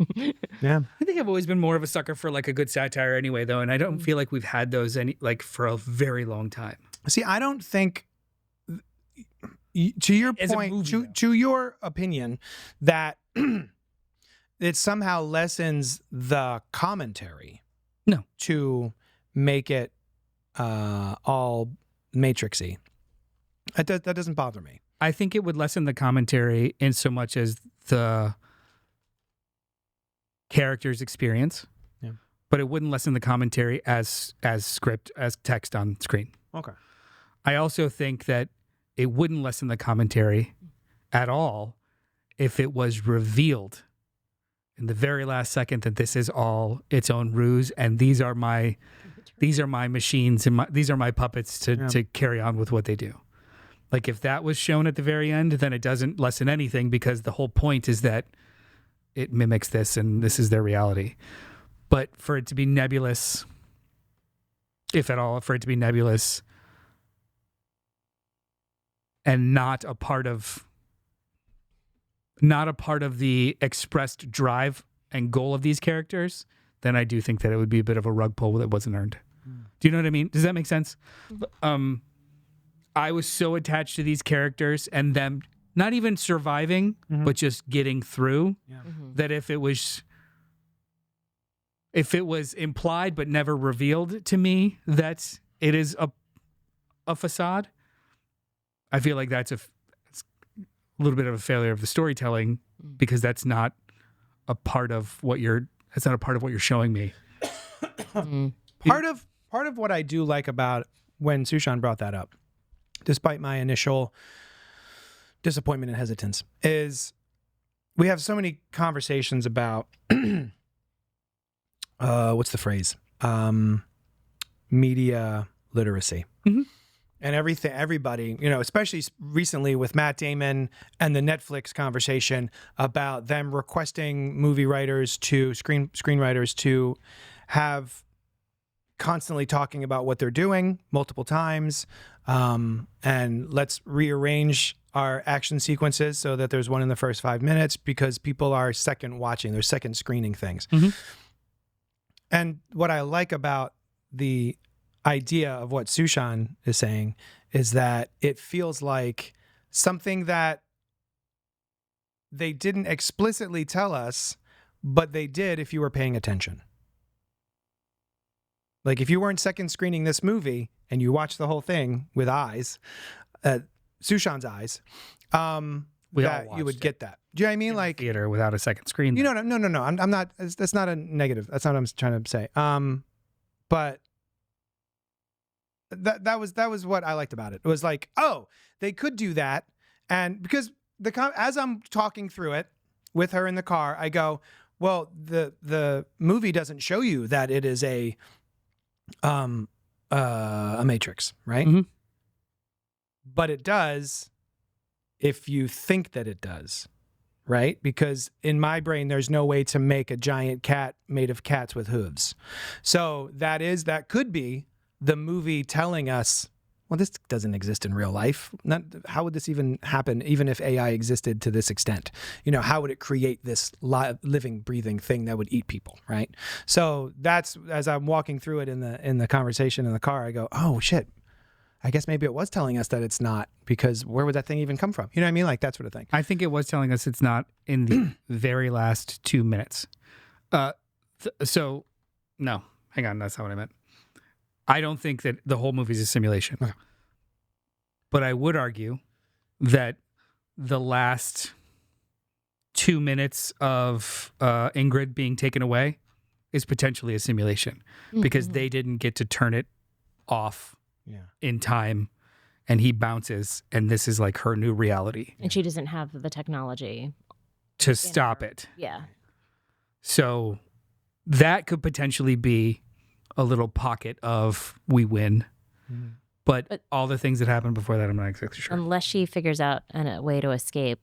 Yeah, I think I've always been more of a sucker for like a good satire anyway, though, and I don't feel like we've had those for a very long time. See, I don't think. To your point, to your opinion, that it somehow lessens the commentary. No. To make it all Matrixy. That doesn't bother me. I think it would lessen the commentary in so much as the character's experience, but it wouldn't lessen the commentary as script, as text on screen. Okay. I also think that it wouldn't lessen the commentary at all if it was revealed in the very last second that this is all its own ruse and these are my machines and these are my puppets to carry on with what they do. Like if that was shown at the very end, then it doesn't lessen anything because the whole point is that it mimics this and this is their reality. But for it to be nebulous, if at all, for it to be nebulous and not a part of the expressed drive and goal of these characters, then I do think that it would be a bit of a rug pull that wasn't earned. Do you know what I mean? Does that make sense? I was so attached to these characters and them not even surviving, but just getting through, that if it was implied but never revealed to me that it is a facade, I feel like it's a little bit of a failure of the storytelling because that's not a part of what you're showing me. Part of what I do like about when Sushan brought that up, despite my initial disappointment and hesitance, is we have so many conversations about what's the phrase? Media literacy. And everybody, especially recently with Matt Damon and the Netflix conversation about them requesting movie writers to screenwriters to have constantly talking about what they're doing multiple times, and let's rearrange our action sequences so that there's one in the first 5 minutes because people are second watching, they're second screening things. And what I like about the idea of what Sushan is saying is that it feels like something that they didn't explicitly tell us, but they did if you were paying attention. Like if you weren't second screening this movie and you watched the whole thing with eyes, Sushan's eyes, you would get that. Do you know what I mean? Like theater without a second screen. No. I'm not. That's not a negative. That's not what I'm trying to say. But that was what I liked about it. It was like, oh, they could do that, and because as I'm talking through it with her in the car, I go, well, the movie doesn't show you that it is a Matrix, right? But it does if you think that it does, right? Because in my brain, there's no way to make a giant cat made of cats with hooves. So that could be the movie telling us, well, this doesn't exist in real life. How would this even happen, even if AI existed to this extent? How would it create this living, breathing thing that would eat people, right? So that's, as I'm walking through it in the conversation in the car, I go, oh, shit. I guess maybe it was telling us that it's not, because where would that thing even come from? You know what I mean? Like that sort of thing. I think it was telling us it's not in the very last 2 minutes. So, no, hang on. That's not what I meant. I don't think that the whole movie is a simulation. Okay. But I would argue that the last 2 minutes of Ingrid being taken away is potentially a simulation because they didn't get to turn it off in time, and he bounces, and this is like her new reality. And she doesn't have the technology to stop it. Yeah. So that could potentially be a little pocket of we win. But all the things that happened before that, I'm not exactly sure. Unless she figures out a way to escape,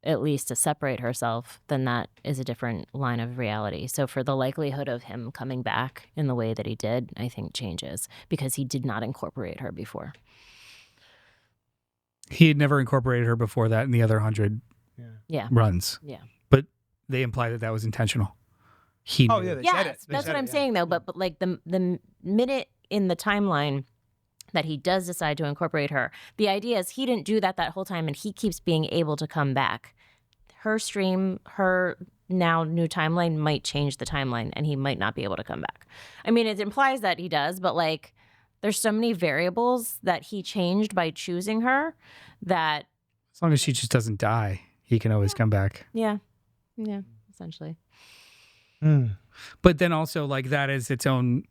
at least to separate herself, then that is a different line of reality. So for the likelihood of him coming back in the way that he did, I think changes because he did not incorporate her before. He had never incorporated her before that in the other 100 runs. Yeah. But they imply that was intentional. He knew. Oh, yeah, they said it. That's what I'm saying, though. But like the minute in the timeline that he does decide to incorporate her, the idea is he didn't do that whole time, and he keeps being able to come back. Her stream, her now new timeline might change the timeline and he might not be able to come back. I mean, it implies that he does, but like there's so many variables that he changed by choosing her that As long as she just doesn't die, he can always come back. yeah, essentially. But then also like that is its own.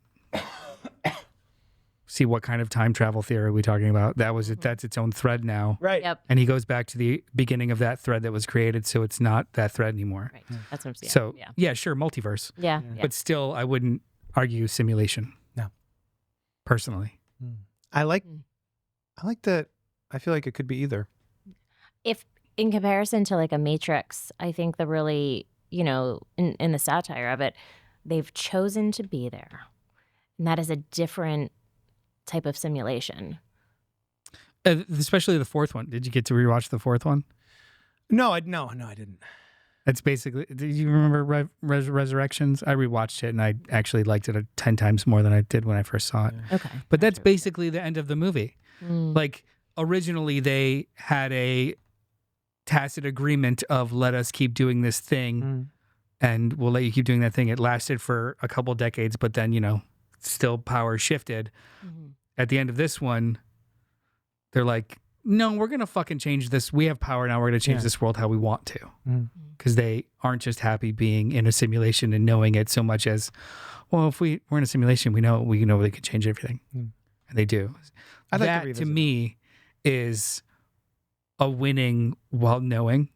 See, what kind of time travel theory are we talking about? That's its own thread now. Right. Yep. And he goes back to the beginning of that thread that was created, so it's not that thread anymore. Right. That's what I'm saying. So yeah, sure, multiverse. Yeah. But still, I wouldn't argue simulation. No. Personally. I like that. I feel like it could be either. If in comparison to like a Matrix, I think the really, in the satire of it, they've chosen to be there. And that is a different type of simulation. Especially the fourth one. Did you get to rewatch the fourth one? No, I didn't. That's basically. Did you remember Resurrections? I rewatched it and I actually liked it 10 times more than I did when I first saw it. Okay. But that's basically the end of the movie. Like originally they had a tacit agreement of let us keep doing this thing and we'll let you keep doing that thing. It lasted for a couple decades, but then, still power shifted. At the end of this one, they're like, no, we're going to fucking change this. We have power now. We're going to change this world how we want to. Because they aren't just happy being in a simulation and knowing it so much as, well, if we're in a simulation, we know they can change everything. And they do. I'd like to That revisit to me is a winning while knowing.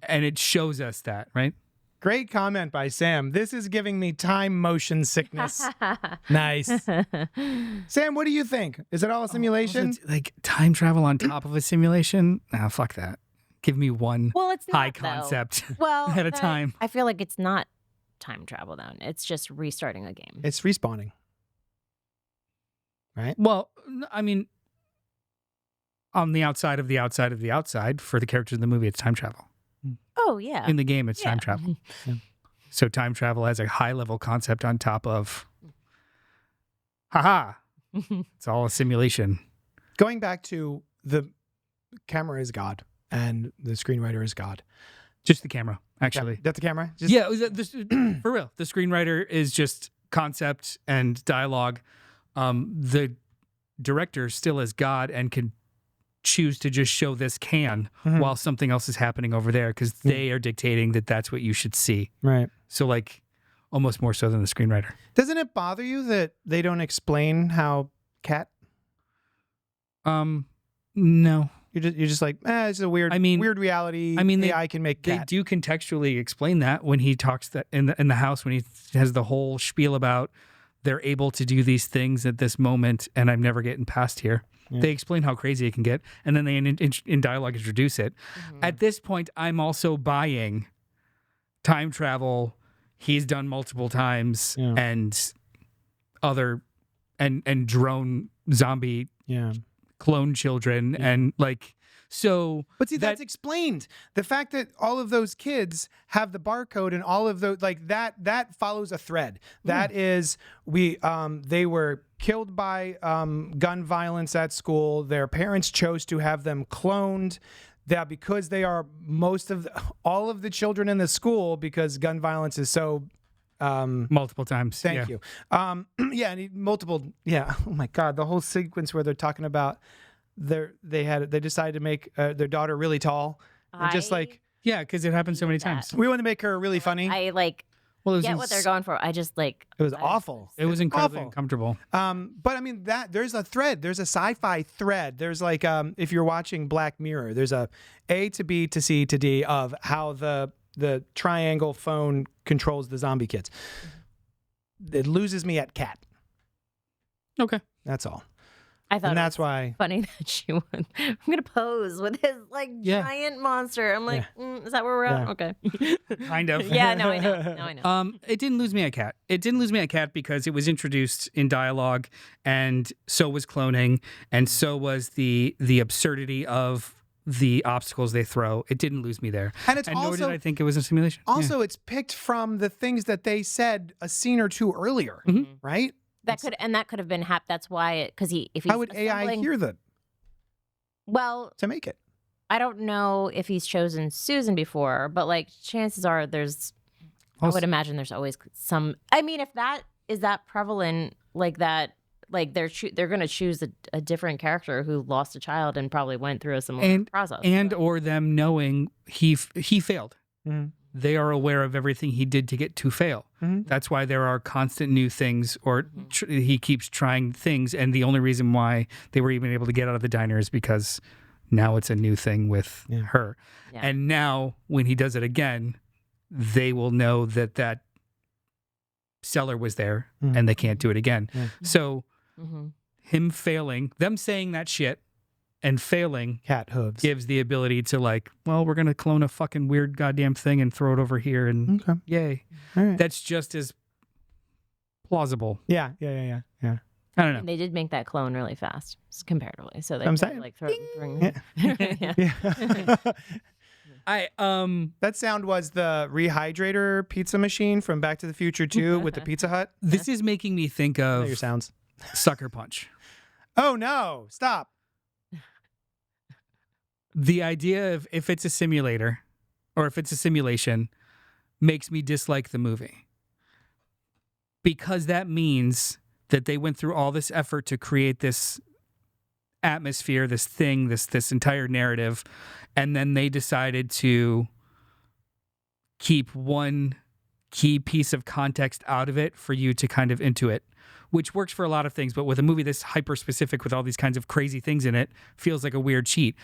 And it shows us that, right? Great comment by Sam. This is giving me time motion sickness. Nice. Sam, what do you think? Is it all a simulation? Like time travel on top of a simulation? Nah, fuck that. Give me one Well, it's not, high though. concept Well, at a that- time. I feel like it's not time travel then. It's just restarting a game. It's respawning. Right? Well, I mean, on the outside of the outside of the outside, for the characters in the movie, it's time travel. Oh, yeah. In the game, it's time travel. So time travel has a high level concept on top of, haha, it's all a simulation. Going back to the camera is God and the screenwriter is God. Just the camera, actually. That's the camera? Just, Yeah, for real. The screenwriter is just concept and dialogue. The director still is God and can choose to just show this while something else is happening over there because they are dictating that that's what you should see. Right. So like almost more so than the screenwriter. Doesn't it bother you that they don't explain how cat? No. You're just like, it's a weird weird reality. I mean, AI can make They cat. do contextually explain that when he talks that in the house when he has the whole spiel about they're able to do these things at this moment and I'm never getting past here. They explain how crazy it can get, and then they in dialogue introduce it. At this point, I'm also buying time travel. He's done multiple times, and other and drone zombie clone children, and like so. But see, that's explained. The fact that all of those kids have the barcode and all of those like that follows a thread. That is they were killed by gun violence at school. Their parents chose to have them cloned. That because they are all of the children in the school because gun violence is so multiple times. Thank you. Multiple. Yeah. Oh my God. The whole sequence where they're talking about they decided to make their daughter really tall and just like because it happens so many times. we want to make her really funny. I like get what they're going for. I just like it was awful. It was incredibly awful. uncomfortable. But I mean that there's a thread. There's a sci-fi thread. There's like if you're watching Black Mirror, there's a to B to C to D of how the triangle phone controls the zombie kids. It loses me at cat. Okay, that's all. I thought and that's why funny that she went. I'm gonna pose with his giant monster. I'm like, is that where we're at? Okay, kind of. Yeah, no, I know. No, I know. It didn't lose me at cat. It didn't lose me at cat because it was introduced in dialogue, and so was cloning, and so was the absurdity of the obstacles they throw. It didn't lose me there, and nor did I think it was a simulation. Also, it's picked from the things that they said a scene or two earlier, right? That could have been That's why because if he's how would AI hear that? Well, to make it, I don't know if he's chosen Susan before, but like chances are I would imagine there's always some. I mean, if that is that prevalent, like that, like they're going to choose a different character who lost a child and probably went through a similar process, or them knowing he failed. Mm-hmm. They are aware of everything he did to get to fail. Mm-hmm. That's why there are constant new things, or he keeps trying things, and the only reason why they were even able to get out of the diner is because now it's a new thing with her. Yeah. And now when he does it again, they will know that seller was there and they can't do it again. Yeah. So him failing, them saying that shit and failing Cat hooves. gives the ability to like, well, we're going to clone a fucking weird goddamn thing and throw it over here and Okay. yay. All right. That's just as plausible. Yeah. I don't know. And they did make that clone really fast comparatively, so they I'm could, saying. like throwing. Yeah. That sound was the rehydrator pizza machine from Back to the Future 2 with the Pizza Hut. This is making me think I know of your sounds. Sucker Punch. Oh no! Stop. The idea of if it's a simulator or if it's a simulation makes me dislike the movie. Because that means that they went through all this effort to create this atmosphere, this thing, this entire narrative, and then they decided to keep one key piece of context out of it for you to kind of intuit, which works for a lot of things, but with a movie this hyper specific with all these kinds of crazy things in it, feels like a weird cheat.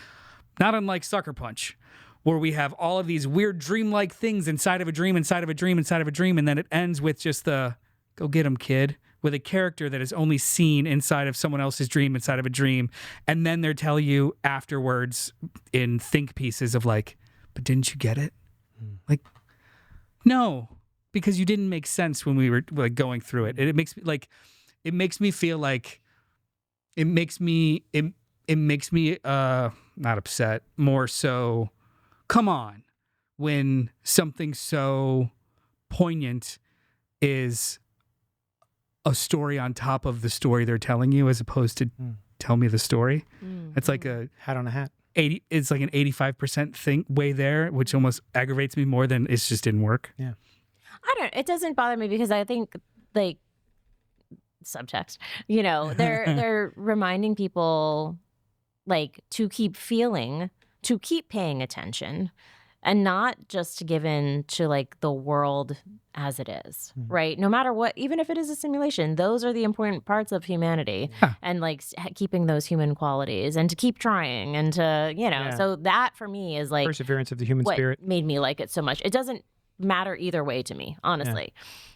Not unlike Sucker Punch, where we have all of these weird dreamlike things inside of a dream, inside of a dream, inside of a dream, and then it ends with just the go get 'em, kid, with a character that is only seen inside of someone else's dream, inside of a dream. And then they're telling you afterwards in think pieces of like, but didn't you get it? Like, no, because you didn't make sense when we were like going through it. And it makes me feel like it makes me not upset, more so, come on, when something so poignant is a story on top of the story they're telling you, as opposed to tell me the story. It's like a hat on a hat. It's like an 85% thing way there, which almost aggravates me more than it just didn't work. Yeah. It doesn't bother me because I think like subtext, they're reminding people like to keep feeling, to keep paying attention, and not just to give in to like the world as it is, right? No matter what, even if it is a simulation, those are the important parts of humanity, and like keeping those human qualities and to keep trying and to, so that for me is like Perseverance of the human what spirit. made me like it so much. It doesn't matter either way to me, honestly.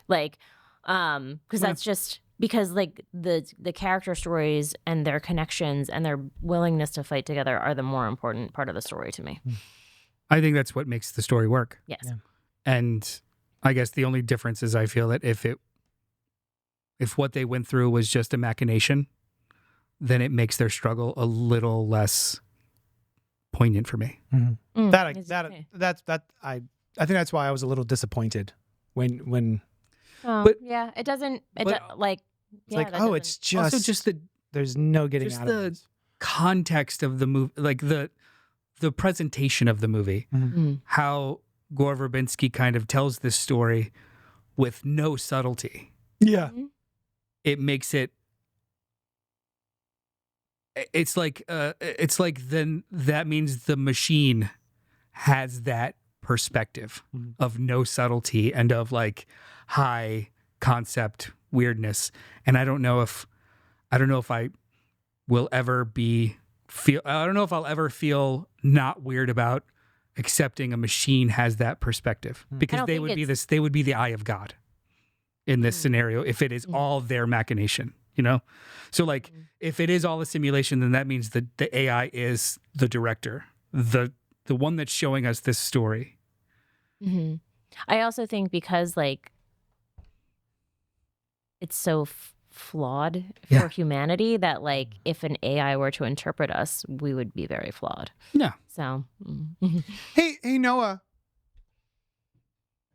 Like, because that's just because like the character stories and their connections and their willingness to fight together are the more important part of the story to me. I think that's what makes the story work. Yes. Yeah. And I guess the only difference is I feel that if what they went through was just a machination, then it makes their struggle a little less poignant for me. I think that's why I was a little disappointed when But- yeah, it doesn't but- like it's like, oh, it's just Also just there's no getting just out the of this. context of the movie, like the presentation of the movie, how Gore Verbinski kind of tells this story with no subtlety. Yeah. It makes it. It's like then that means the machine has that perspective of no subtlety and of like high concept weirdness. And I don't know if I will ever I don't know if I'll ever feel not weird about accepting a machine has that perspective, because they would be the eye of God in this scenario if it is all their machination, So like if it is all a simulation, then that means that the AI is the director, the one that's showing us this story. I also think because like it's so flawed for humanity that like if an AI were to interpret us, we would be very flawed. Yeah. So Hey Noah.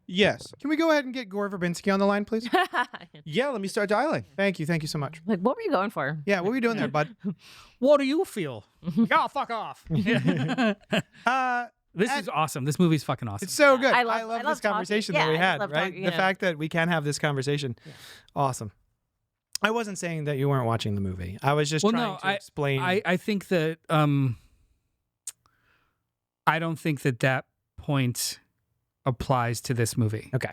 Yes. Can we go ahead and get Gore Verbinski on the line, please? Yeah, let me start dialing. Thank you so much. Like, what were you going for? Yeah, what were you doing there, bud? What do you feel? Oh, fuck off. This And- is awesome. This movie's fucking awesome. It's so good. I I love love this talking. conversation Yeah, that we I had, love right? talking, The yeah. fact that we can have this conversation. Awesome. I wasn't saying that you weren't watching the movie. I was just trying to explain. I think that I don't think that point applies to this movie. Okay.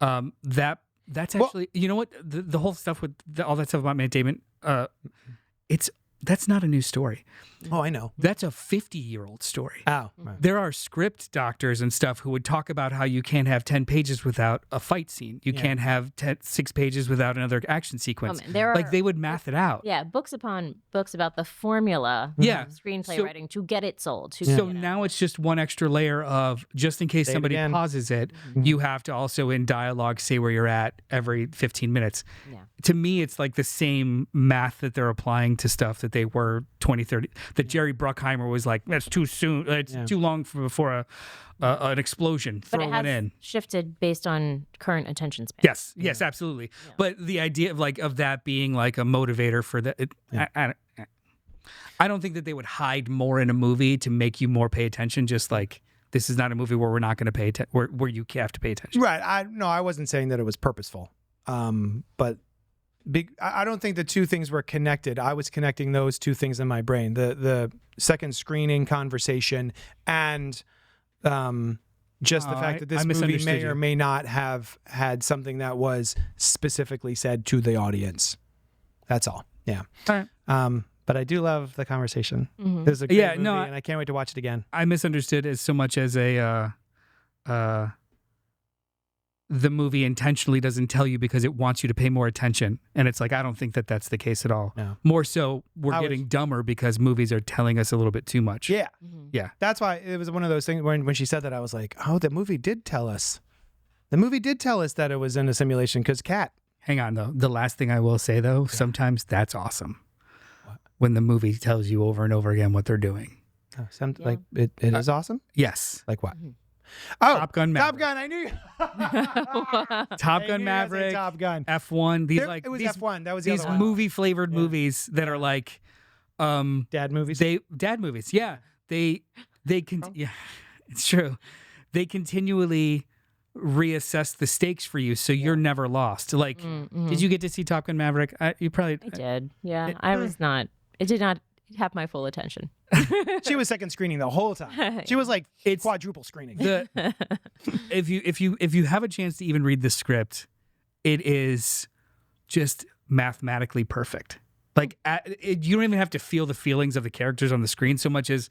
That's actually, you know what, the whole stuff with all that stuff about Matt Damon, that's not a new story. Oh, I know. That's a 50-year-old story. Oh. Right. There are script doctors and stuff who would talk about how you can't have 10 pages without a fight scene. You can't have 6 pages without another action sequence. Man, there Like are- they would math it out. Yeah, books upon books about the formula Yeah. of screenplay So- writing to get it sold. So now it's just one extra layer of, just in case Say it somebody again. pauses it, you have to also in dialogue say where you're at every 15 minutes. Yeah. To me, it's like the same math that they're applying to stuff that they were 20, 30, that Jerry Bruckheimer was like, that's too soon. It's too long before an explosion. But Throw it one has in. shifted based on current attention span. Yes, absolutely. But the idea of that being like a motivator for that, I don't think that they would hide more in a movie to make you more pay attention. Just like, this is not a movie where we're not going to pay attention, where you have to pay attention. Right. I wasn't saying that it was purposeful. But I don't think the two things were connected. I was connecting those two things in my brain: the second screening conversation and just the fact that this I movie misunderstood may you. or may not have had something that was specifically said to the audience. That's all. Yeah. All right. But I do love the conversation. Mhm. This is a great Yeah, movie, no, and I can't wait to watch it again. I misunderstood as so much as the movie intentionally doesn't tell you because it wants you to pay more attention. And it's like, I don't think that that's the case at all. No. More so, we're I was- getting dumber because movies are telling us a little bit too much. Yeah. Mhm. Yeah. That's why it was one of those things when she said that, I was like, oh, the movie did tell us. The movie did tell us that it was in a simulation because Cat. Hang on, though. The last thing I will say, though, sometimes that's awesome. When the movie tells you over and over again what they're doing. Like it is awesome. Yes. Like what? Mhm. Oh, Top Gun Maverick. Top Gun. I knew. Top I Gun knew Maverick, Top Gun. F1. These There- like it was these, F1. That was the these other one. movie-flavored movies that are like Dad movies. dad movies. Yeah. Yeah, it's true. They continually reassess the stakes for you, so you're never lost. Like, did you get to see Top Gun Maverick? You probably I did. Yeah, I was not. It did not have my full attention. She was second screening the whole time. She was like quadruple screening. the if you have a chance to even read the script, it is just mathematically perfect. Like you don't even have to feel the feelings of the characters on the screen so much as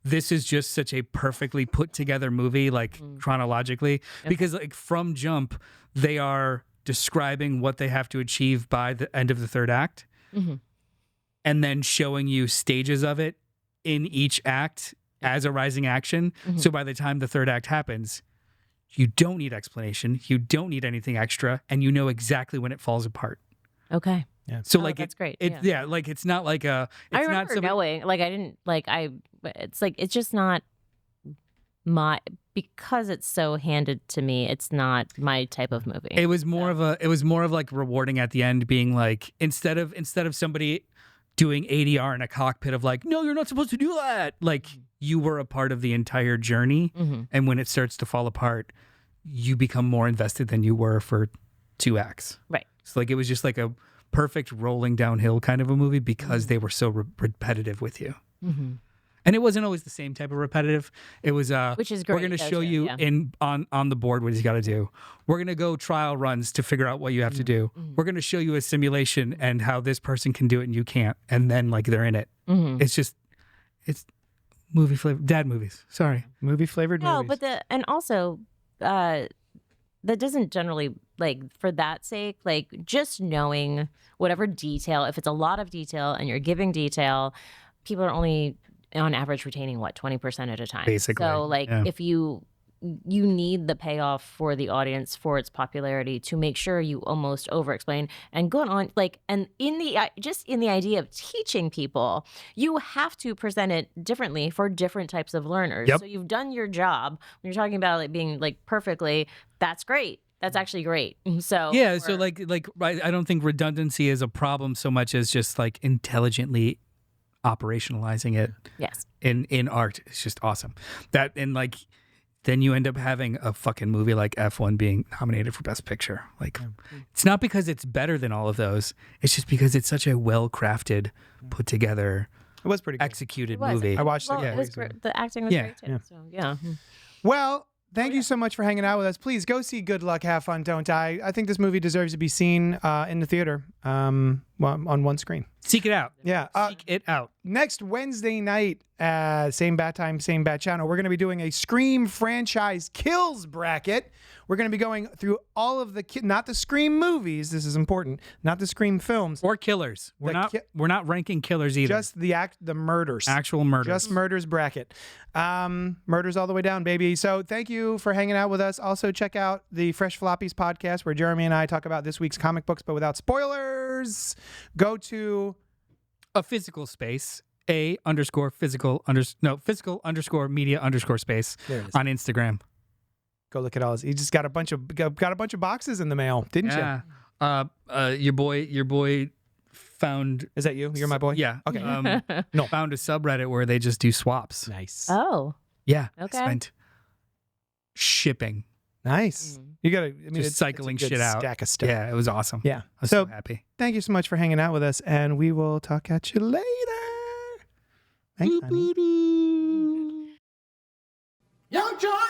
this is just such a perfectly put together movie, like chronologically, because like from jump they are describing what they have to achieve by the end of the third act, and then showing you stages of it in each act as a rising action. So by the time the third act happens, you don't need explanation, you don't need anything extra, and you know exactly when it falls apart. Okay. Yeah. So Oh, like that's great. Yeah, like it's not like a. It's I not remember somebody- knowing, like, I didn't, like, it's like, it's just not because it's so handed to me, it's not my type of movie. It was more of like rewarding at the end, being like, instead of somebody doing ADR in a cockpit of like, no, you're not supposed to do that. Like you were a part of the entire journey, and when it starts to fall apart, you become more invested than you were for 2 acts. Right. So like it was just like a perfect rolling downhill kind of a movie because they were so repetitive with you. And it wasn't always the same type of repetitive. It was Which is we're great, going to though, show too, you yeah. on the board what you got to do. We're going to go trial runs to figure out what you have to do. We're going to show you a simulation and how this person can do it and you can't, and then like they're in it. It's movie flavor dad movies. Sorry. Movie flavored No, movies. but and also that doesn't generally, like, for that sake, like, just knowing whatever detail, if it's a lot of detail and you're giving detail, people are only on average retaining 20% at a time. Basically, So like yeah. if you you need the payoff for the audience for its popularity to make sure you almost over-explain and go on and in the idea of teaching people, you have to present it differently for different types of learners. Yep. So you've done your job. When you're talking about it being perfectly, that's great. That's actually great. So yeah, so I don't think redundancy is a problem so much as just intelligently operationalizing it. Yes. In art, it's just awesome. That and then you end up having a fucking movie like F1 being nominated for Best Picture. It's not because it's better than all of those. It's just because it's such a well-crafted, put together, It was pretty good. executed It was. movie. I watched Well, it. it was the acting was Yeah. great too. Yeah. So yeah. Well, thank you so much for hanging out with us. Please go see Good Luck, Have Fun, Don't Die. I think this movie deserves to be seen in the theater on one screen. Seek it out. Yeah. Seek it out. Next Wednesday night, same bat time, same bat channel, we're going to be doing a Scream franchise kills bracket. We're going to be going through all of not the Scream movies. This is important. Not the Scream films. Or killers. We're not ranking killers either. Just the murders. Actual murders. Just murders bracket. Murders all the way down, baby. So thank you for hanging out with us. Also check out the Fresh Floppies podcast where Jeremy and I talk about this week's comic books, but without spoilers. Go to a physical space. physical _ media _ space There it is. on Instagram. Go look at all this. You just got a bunch of boxes in the mail, didn't you? Your boy found. Is that you? You're my boy? Yeah. Okay. No. Found a subreddit where they just do swaps. Nice. Oh. Yeah. Okay. I spent shipping. Nice. You got to, Just cycling it's a good shit out. Stack of stuff. Yeah, it was awesome. Yeah. I was So so happy. thank you so much for hanging out with us, and we will talk at you later. Thanks, honey. Young John!